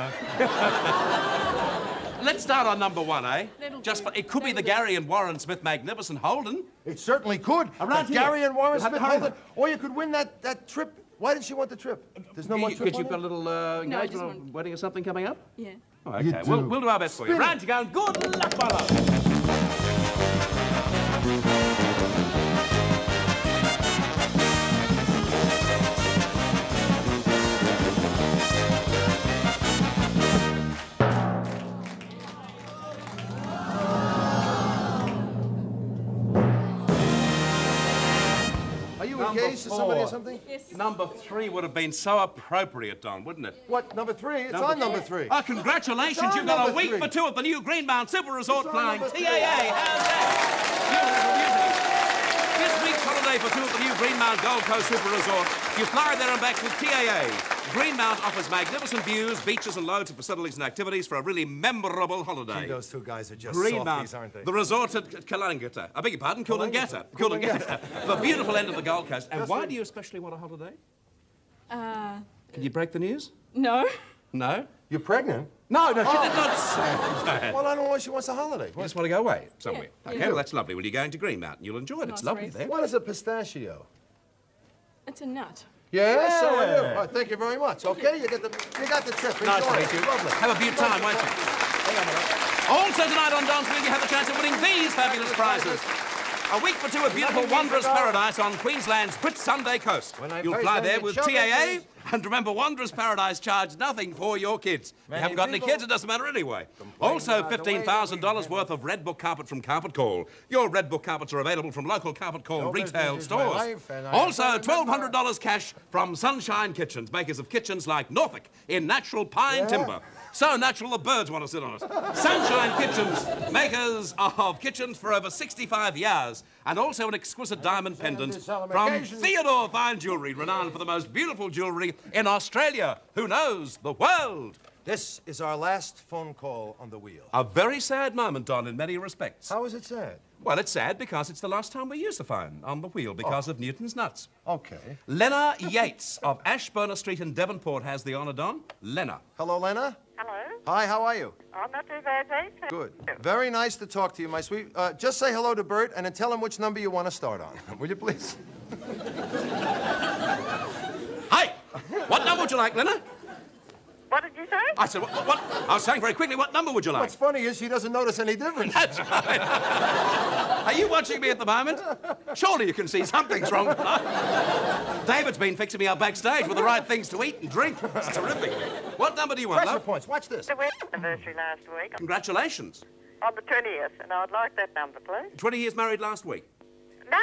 Speaker 6: Let's start on number 1, eh? It could be the Gary and Warren Smith Magnificent Holden.
Speaker 2: It certainly could.
Speaker 6: Around here.
Speaker 2: Gary and Warren
Speaker 6: You'll have
Speaker 2: Smith
Speaker 6: to hurry
Speaker 2: Holden. Or you could win that trip. Why did she want the trip? There's no more trip
Speaker 6: Because
Speaker 2: on
Speaker 6: you've got a
Speaker 2: it?
Speaker 6: little engagement or wedding or something coming up?
Speaker 12: Yeah.
Speaker 6: Oh, okay. We'll do our best for you.
Speaker 2: Spin it.
Speaker 6: Round you go. And good luck, my love.
Speaker 2: Are you engaged to somebody or something?
Speaker 12: Yes.
Speaker 6: Number 3 would have been so appropriate, Don, wouldn't it?
Speaker 2: What, number 3? It's on number 3.
Speaker 6: Oh, congratulations.
Speaker 2: It's on
Speaker 6: You've got a
Speaker 2: number
Speaker 6: week
Speaker 2: 3.
Speaker 6: for 2 at the new Greenmount Super Resort
Speaker 2: It's on
Speaker 6: flying
Speaker 2: number
Speaker 6: TAA.
Speaker 2: 3.
Speaker 6: How's that? Beautiful, beauty. This week's holiday for 2 at the new Greenmount Gold Coast Super Resort. You fly there and back with TAA. Greenmount offers magnificent views, beaches and loads of facilities and activities for a really memorable holiday.
Speaker 2: Gee, those 2 guys are just
Speaker 6: Greenmount,
Speaker 2: softies, aren't they?
Speaker 6: the resort at Coolangatta. I beg your pardon, Coolangatta. Coolangatta. The beautiful end of the Gold Coast. And why do you especially want a holiday? Can you break the news?
Speaker 12: No.
Speaker 6: No?
Speaker 2: You're pregnant?
Speaker 6: No, she did not say that.
Speaker 2: Well, I don't know why she wants a holiday.
Speaker 6: You just want to go away somewhere.
Speaker 12: Yeah,
Speaker 6: Okay,
Speaker 12: yeah.
Speaker 6: well, that's lovely. Well, you're going to Greenmount and you'll enjoy it. It's
Speaker 12: Nice
Speaker 6: lovely
Speaker 12: race.
Speaker 6: there.
Speaker 2: What is a pistachio?
Speaker 12: It's a nut.
Speaker 2: Yes, so I do. All right, thank you very much. Okay, you got the trip.
Speaker 6: Nice
Speaker 2: Enjoy
Speaker 6: to
Speaker 2: it.
Speaker 6: meet you.
Speaker 2: Lovely.
Speaker 6: Have a beautiful time, won't you? Also tonight on Dance Week, you have the chance of winning these fabulous prizes. A week for 2 of beautiful, wondrous paradise on Queensland's Whitsunday coast. You'll fly there with TAA, and remember, wondrous paradise charge nothing for your kids. If you haven't got any kids, it doesn't matter anyway. Also, $15,000 worth of Red Book carpet from Carpet Call. Your Red Book carpets are available from local Carpet Call retail stores. Also, $1,200 cash from Sunshine Kitchens, makers of kitchens like Norfolk in natural pine timber. So natural the birds want to sit on it. Sunshine Kitchens, makers of kitchens for over 65 years, and also an exquisite diamond pendant from Theodore Fine Jewellery, renowned for the most beautiful jewellery in Australia. Who knows? The world.
Speaker 2: This is our last phone call on the wheel.
Speaker 6: A very sad moment, Don, in many respects.
Speaker 2: How is it sad?
Speaker 6: Well, it's sad because it's the last time we use the phone on the wheel because of Newton's nuts.
Speaker 2: Okay.
Speaker 6: Lena Yates of Ashburner Street in Devonport has the honour, Don. Lena.
Speaker 2: Hello, Lena.
Speaker 20: Hello.
Speaker 2: Hi, how are you?
Speaker 20: I'm not too bad, thanks.
Speaker 2: Good. Very nice to talk to you, my sweet. Just say hello to Bert and then tell him which number you want to start on. Will you please?
Speaker 6: Hi! What number would you like, Lena?
Speaker 20: What did you say?
Speaker 6: I said, what? I was saying very quickly, what number would you like?
Speaker 2: What's funny is she doesn't notice any difference.
Speaker 6: That's right. Are you watching me at the moment? Surely you can see something's wrong. David's been fixing me up backstage with the right things to eat and drink. It's terrific. What number do you want,
Speaker 2: Pressure
Speaker 6: love?
Speaker 2: points. Watch this.
Speaker 20: The wedding anniversary last week.
Speaker 6: Congratulations.
Speaker 20: On the 20th, and I would like that number, please.
Speaker 6: 20 years married last week.
Speaker 20: No,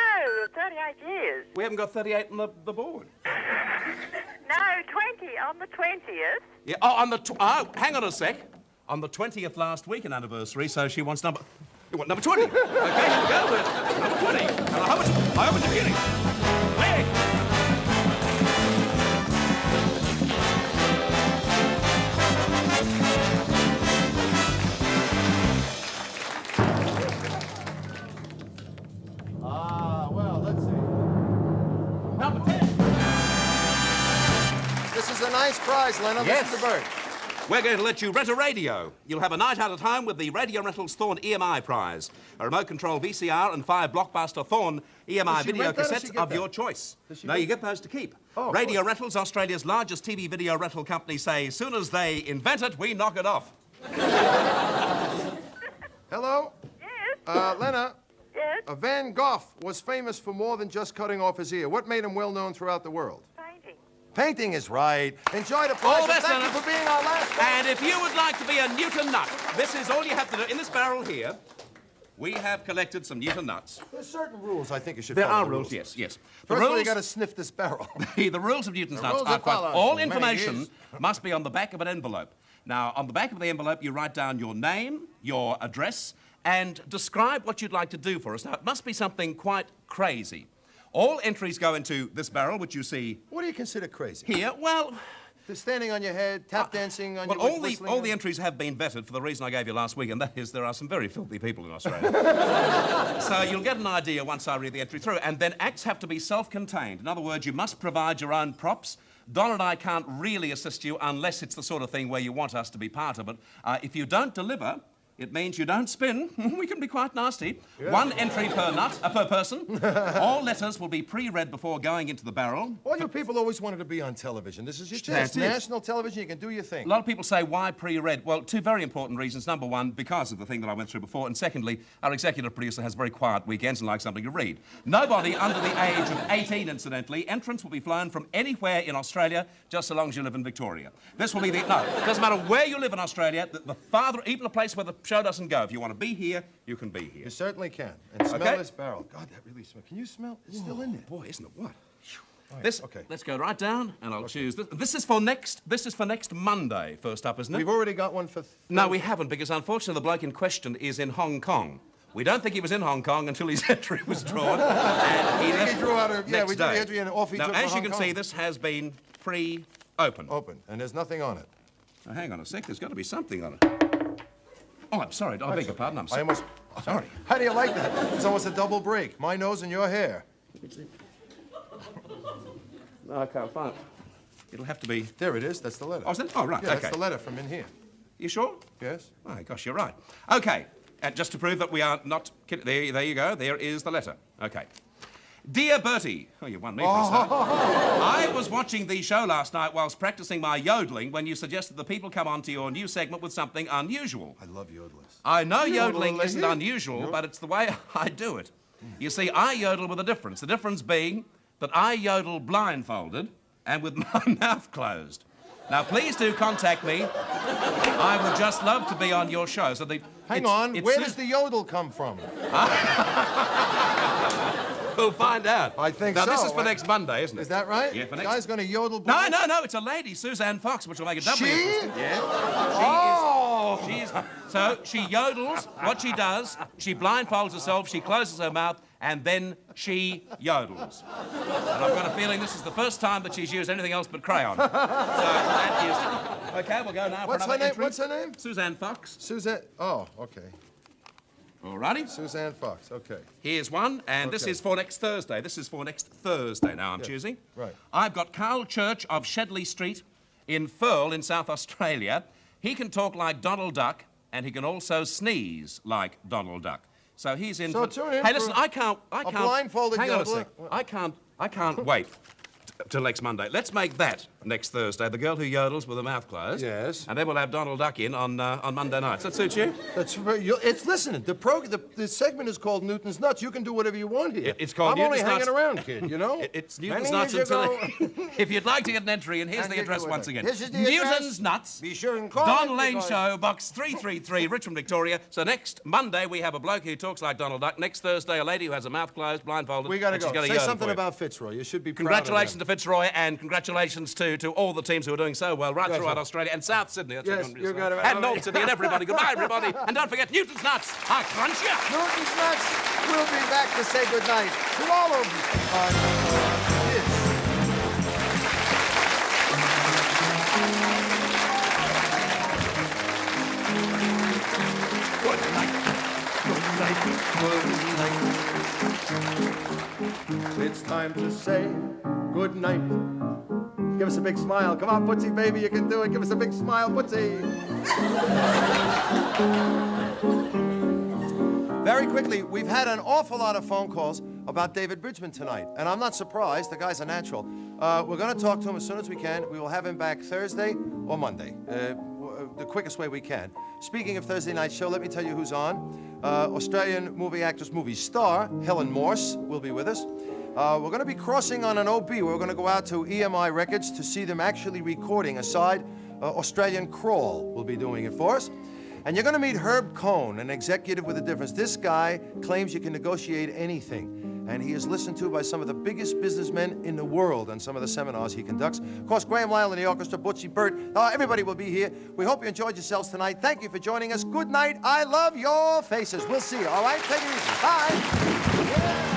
Speaker 20: 38 years.
Speaker 6: We haven't got 38 on the board.
Speaker 20: No, 20 on the 20th.
Speaker 6: Yeah. Oh, on the hang on a sec. On the 20th last week, an anniversary, so she wants number. You want number 20? Okay, here we go. Number 20. And I hope it's beginning. Hey.
Speaker 2: Well, let's see.
Speaker 6: Number 10.
Speaker 2: This nice prize, Leno.
Speaker 6: Yes.
Speaker 2: This is the bird.
Speaker 6: We're going to let you rent a radio. You'll have a night out at home with the Radio Rentals Thorn EMI prize. A remote control VCR and 5 blockbuster Thorn EMI
Speaker 2: Does she
Speaker 6: video
Speaker 2: rent that or
Speaker 6: cassettes
Speaker 2: she get
Speaker 6: of
Speaker 2: that?
Speaker 6: your choice.
Speaker 2: Does she
Speaker 6: No,
Speaker 2: get
Speaker 6: you get those to keep.
Speaker 2: Oh,
Speaker 6: Radio
Speaker 2: cool.
Speaker 6: Rentals, Australia's largest TV video rental company, say, as soon as they invent it, we knock it off.
Speaker 2: Hello?
Speaker 20: Yes?
Speaker 2: Lena?
Speaker 20: Yes?
Speaker 2: Van Gogh was famous for more than just cutting off his ear. What made him well known throughout the world?
Speaker 20: Painting.
Speaker 2: Painting is right. Enjoy the
Speaker 6: All
Speaker 2: prize.
Speaker 6: the best,
Speaker 2: Thank
Speaker 6: Lena.
Speaker 2: you for being our last one.
Speaker 6: And if you would like to be a Newton nut, this is all you have to do. In this barrel here, we have collected some Newton nuts.
Speaker 2: There's certain rules I think you should
Speaker 6: There
Speaker 2: follow.
Speaker 6: are
Speaker 2: the
Speaker 6: rules, yes, yes.
Speaker 2: First of all, you got to sniff this barrel.
Speaker 6: The rules of Newton's
Speaker 2: The
Speaker 6: nuts
Speaker 2: rules
Speaker 6: are
Speaker 2: are
Speaker 6: quite...
Speaker 2: followed
Speaker 6: All
Speaker 2: for many
Speaker 6: information
Speaker 2: years.
Speaker 6: must be on the back of an envelope. Now, on the back of the envelope, you write down your name, your address, and describe what you'd like to do for us. Now, it must be something quite crazy. All entries go into this barrel, which you see...
Speaker 2: What do you consider crazy?
Speaker 6: Here, well...
Speaker 2: Standing on your head, tap dancing on
Speaker 6: Well,
Speaker 2: your
Speaker 6: all the entries have been vetted for the reason I gave you last week, and that is there are some very filthy people in Australia. So you'll get an idea once I read the entry through. And then acts have to be self-contained. In other words, you must provide your own props. Don and I can't really assist you unless it's the sort of thing where you want us to be part of it. If you don't deliver, it means you don't spin. We can be quite nasty.
Speaker 2: Yeah.
Speaker 6: 1 entry per person. All letters will be pre-read before going into the barrel.
Speaker 2: All you people always wanted to be on television. This is your chance.
Speaker 6: That's it.
Speaker 2: National television, you can do your thing.
Speaker 6: A lot of people say, why pre-read? Well, 2 very important reasons. Number 1, because of the thing that I went through before. And secondly, our executive producer has very quiet weekends and likes something to read. Nobody under the age of 18, incidentally. Entrants will be flown from anywhere in Australia, just so long as you live in Victoria. This will be the... No, it doesn't matter where you live in Australia, the farther, even a place where the show doesn't go. If you want to be here, you can be here.
Speaker 2: You certainly can. And smell
Speaker 6: Okay.
Speaker 2: this barrel. God, that really smells. Can you smell? It's still in there.
Speaker 6: Boy, isn't it what?
Speaker 2: Right,
Speaker 6: This,
Speaker 2: okay.
Speaker 6: Let's go right down, and I'll choose this. This is for next Monday, first up, isn't it?
Speaker 2: We've already got one for...
Speaker 6: No, we haven't, because unfortunately the bloke in question is in Hong Kong. We don't think he was in Hong Kong until his entry was drawn. And he left
Speaker 2: drew out a... Yeah,
Speaker 6: next
Speaker 2: we did the
Speaker 6: day.
Speaker 2: entry and off he
Speaker 6: Now,
Speaker 2: took
Speaker 6: as
Speaker 2: for
Speaker 6: you
Speaker 2: Hong
Speaker 6: can
Speaker 2: Kong.
Speaker 6: see, this has been pre-opened.
Speaker 2: Open, and there's nothing on it.
Speaker 6: Now, hang on a sec, there's got to be something on it. Oh, I'm sorry, I beg your pardon, I'm
Speaker 2: I
Speaker 6: sorry.
Speaker 2: almost...
Speaker 6: Sorry.
Speaker 2: How do you like that? It's almost a double break. My nose and your hair.
Speaker 6: No, I can't find it. It'll have to be...
Speaker 2: There it is. That's the letter.
Speaker 6: Oh, is it? Oh, right,
Speaker 2: Yeah,
Speaker 6: okay.
Speaker 2: that's the letter from in here.
Speaker 6: You sure?
Speaker 2: Yes.
Speaker 6: Oh, gosh, you're right. Okay, and just to prove that we are not kidding, there you go, there is the letter. Okay. Dear Bertie, oh, you won me for a start. I was watching the show last night whilst practicing my yodeling when you suggested the people come on to your new segment with something unusual.
Speaker 2: I love yodelers.
Speaker 6: I know
Speaker 2: You
Speaker 6: yodeling
Speaker 2: yodel
Speaker 6: isn't
Speaker 2: like
Speaker 6: unusual,
Speaker 2: you.
Speaker 6: but it's the way I do it. You see, I yodel with a difference. The difference being that I yodel blindfolded and with my mouth closed. Now, please do contact me. I would just love to be on your show. So
Speaker 2: Hang on. Where does the yodel come from?
Speaker 6: We'll find out.
Speaker 2: I think
Speaker 6: now,
Speaker 2: so.
Speaker 6: this is for next Monday, isn't it?
Speaker 2: Is that right?
Speaker 6: Yeah, for
Speaker 2: The
Speaker 6: next...
Speaker 2: guy's going to yodel...
Speaker 6: No, it's a lady, Suzanne Fox, which will make it doubly
Speaker 2: She?
Speaker 6: interesting. Yeah.
Speaker 2: Oh!
Speaker 6: She is... So, she yodels. What she does, she blindfolds herself, she closes her mouth, and then she yodels. And I've got a feeling this is the first time that she's used anything else but crayon. So, that is... OK, we'll go now
Speaker 2: What's
Speaker 6: for
Speaker 2: her
Speaker 6: another
Speaker 2: name?
Speaker 6: entry.
Speaker 2: What's her name?
Speaker 6: Suzanne Fox.
Speaker 2: Suzanne... Oh, okay.
Speaker 6: All righty.
Speaker 2: Suzanne Fox, okay.
Speaker 6: Here's one, and this
Speaker 2: Okay.
Speaker 6: is for next Thursday. This is for next Thursday now I'm choosing.
Speaker 2: Right.
Speaker 6: I've got Carl Church of Shedley Street in Firle in South Australia. He can talk like Donald Duck, and he can also sneeze like Donald Duck. So he's in
Speaker 2: So
Speaker 6: for...
Speaker 2: tune in
Speaker 6: Hey,
Speaker 2: for
Speaker 6: listen, I can't...
Speaker 2: a blindfolded
Speaker 6: Hang on a
Speaker 2: yodeler.
Speaker 6: sec. I can't wait till next Monday. Let's make that next Thursday. The girl who yodels with her mouth closed.
Speaker 2: Yes.
Speaker 6: And then we'll have Donald Duck in on Monday nights. That suit you?
Speaker 2: That's it's listen. The segment is called Newton's Nuts. You can do whatever you want here.
Speaker 6: It's called
Speaker 2: I'm
Speaker 6: Newton's
Speaker 2: only hanging
Speaker 6: Nuts.
Speaker 2: around, kid. You know.
Speaker 6: It's Newton's
Speaker 2: Many
Speaker 6: Nuts
Speaker 2: years
Speaker 6: until...
Speaker 2: ago-
Speaker 6: If you'd like to get an entry, and here's
Speaker 2: And
Speaker 6: the
Speaker 2: you
Speaker 6: address
Speaker 2: do it.
Speaker 6: once again.
Speaker 2: This is the
Speaker 6: Newton's
Speaker 2: address.
Speaker 6: Nuts.
Speaker 2: Be sure and call
Speaker 6: Don
Speaker 2: it
Speaker 6: Lane
Speaker 2: because-
Speaker 6: Show, Box 333, Richmond, Victoria. So next Monday, we have a bloke who talks like Donald Duck. Next Thursday, a lady who has her mouth closed, blindfolded.
Speaker 2: We got to
Speaker 6: and
Speaker 2: go.
Speaker 6: she's gonna
Speaker 2: Say
Speaker 6: yodel
Speaker 2: something
Speaker 6: for you.
Speaker 2: about Fitzroy. You should be proud of
Speaker 6: Congratulations
Speaker 2: them.
Speaker 6: to Fitzroy, and congratulations to all the teams who are doing so well right
Speaker 2: Yes,
Speaker 6: throughout
Speaker 2: sir.
Speaker 6: Australia and South Sydney. That's
Speaker 2: Yes,
Speaker 6: what I'm
Speaker 2: you got it.
Speaker 6: And North Sydney and everybody. Goodbye, everybody. And don't forget Newton's Nuts. I crunch ya.
Speaker 2: Newton's Nuts. We'll be back to say goodnight to all of you on this.
Speaker 6: Good night.
Speaker 2: It's time to say good night. Give us a big smile. Come on, Butchie, baby, you can do it. Give us a big smile, Butchie. Very quickly, we've had an awful lot of phone calls about David Bridgman tonight, and I'm not surprised. The guy's a natural. We're going to talk to him as soon as we can. We will have him back Thursday or Monday, the quickest way we can. Speaking of Thursday night show, let me tell you who's on. Australian movie actress, movie star, Helen Morse will be with us. We're going to be crossing on an OB. We're going to go out to EMI Records to see them actually recording a side. Australian Crawl will be doing it for us. And you're going to meet Herb Cohn, an executive with a difference. This guy claims you can negotiate anything. And he is listened to by some of the biggest businessmen in the world on some of the seminars he conducts. Of course, Graham Lyle and the orchestra, Butchie Burt, everybody will be here. We hope you enjoyed yourselves tonight. Thank you for joining us. Good night. I love your faces. We'll see you, all right? Take it easy. Bye.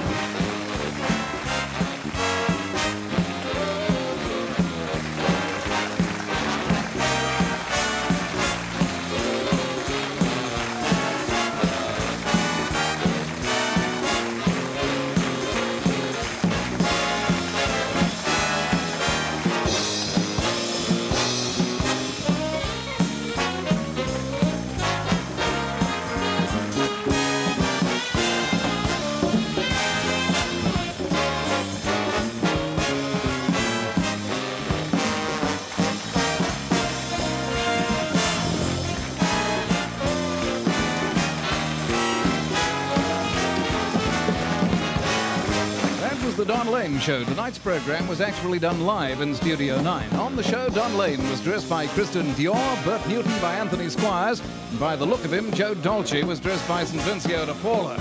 Speaker 1: The Don Lane Show. Tonight's program was actually done live in Studio 9. On the show, Don Lane was dressed by Kristen Dior, Bert Newton by Anthony Squires, and by the look of him, Joe Dolce was dressed by St. Vinccio de Paula.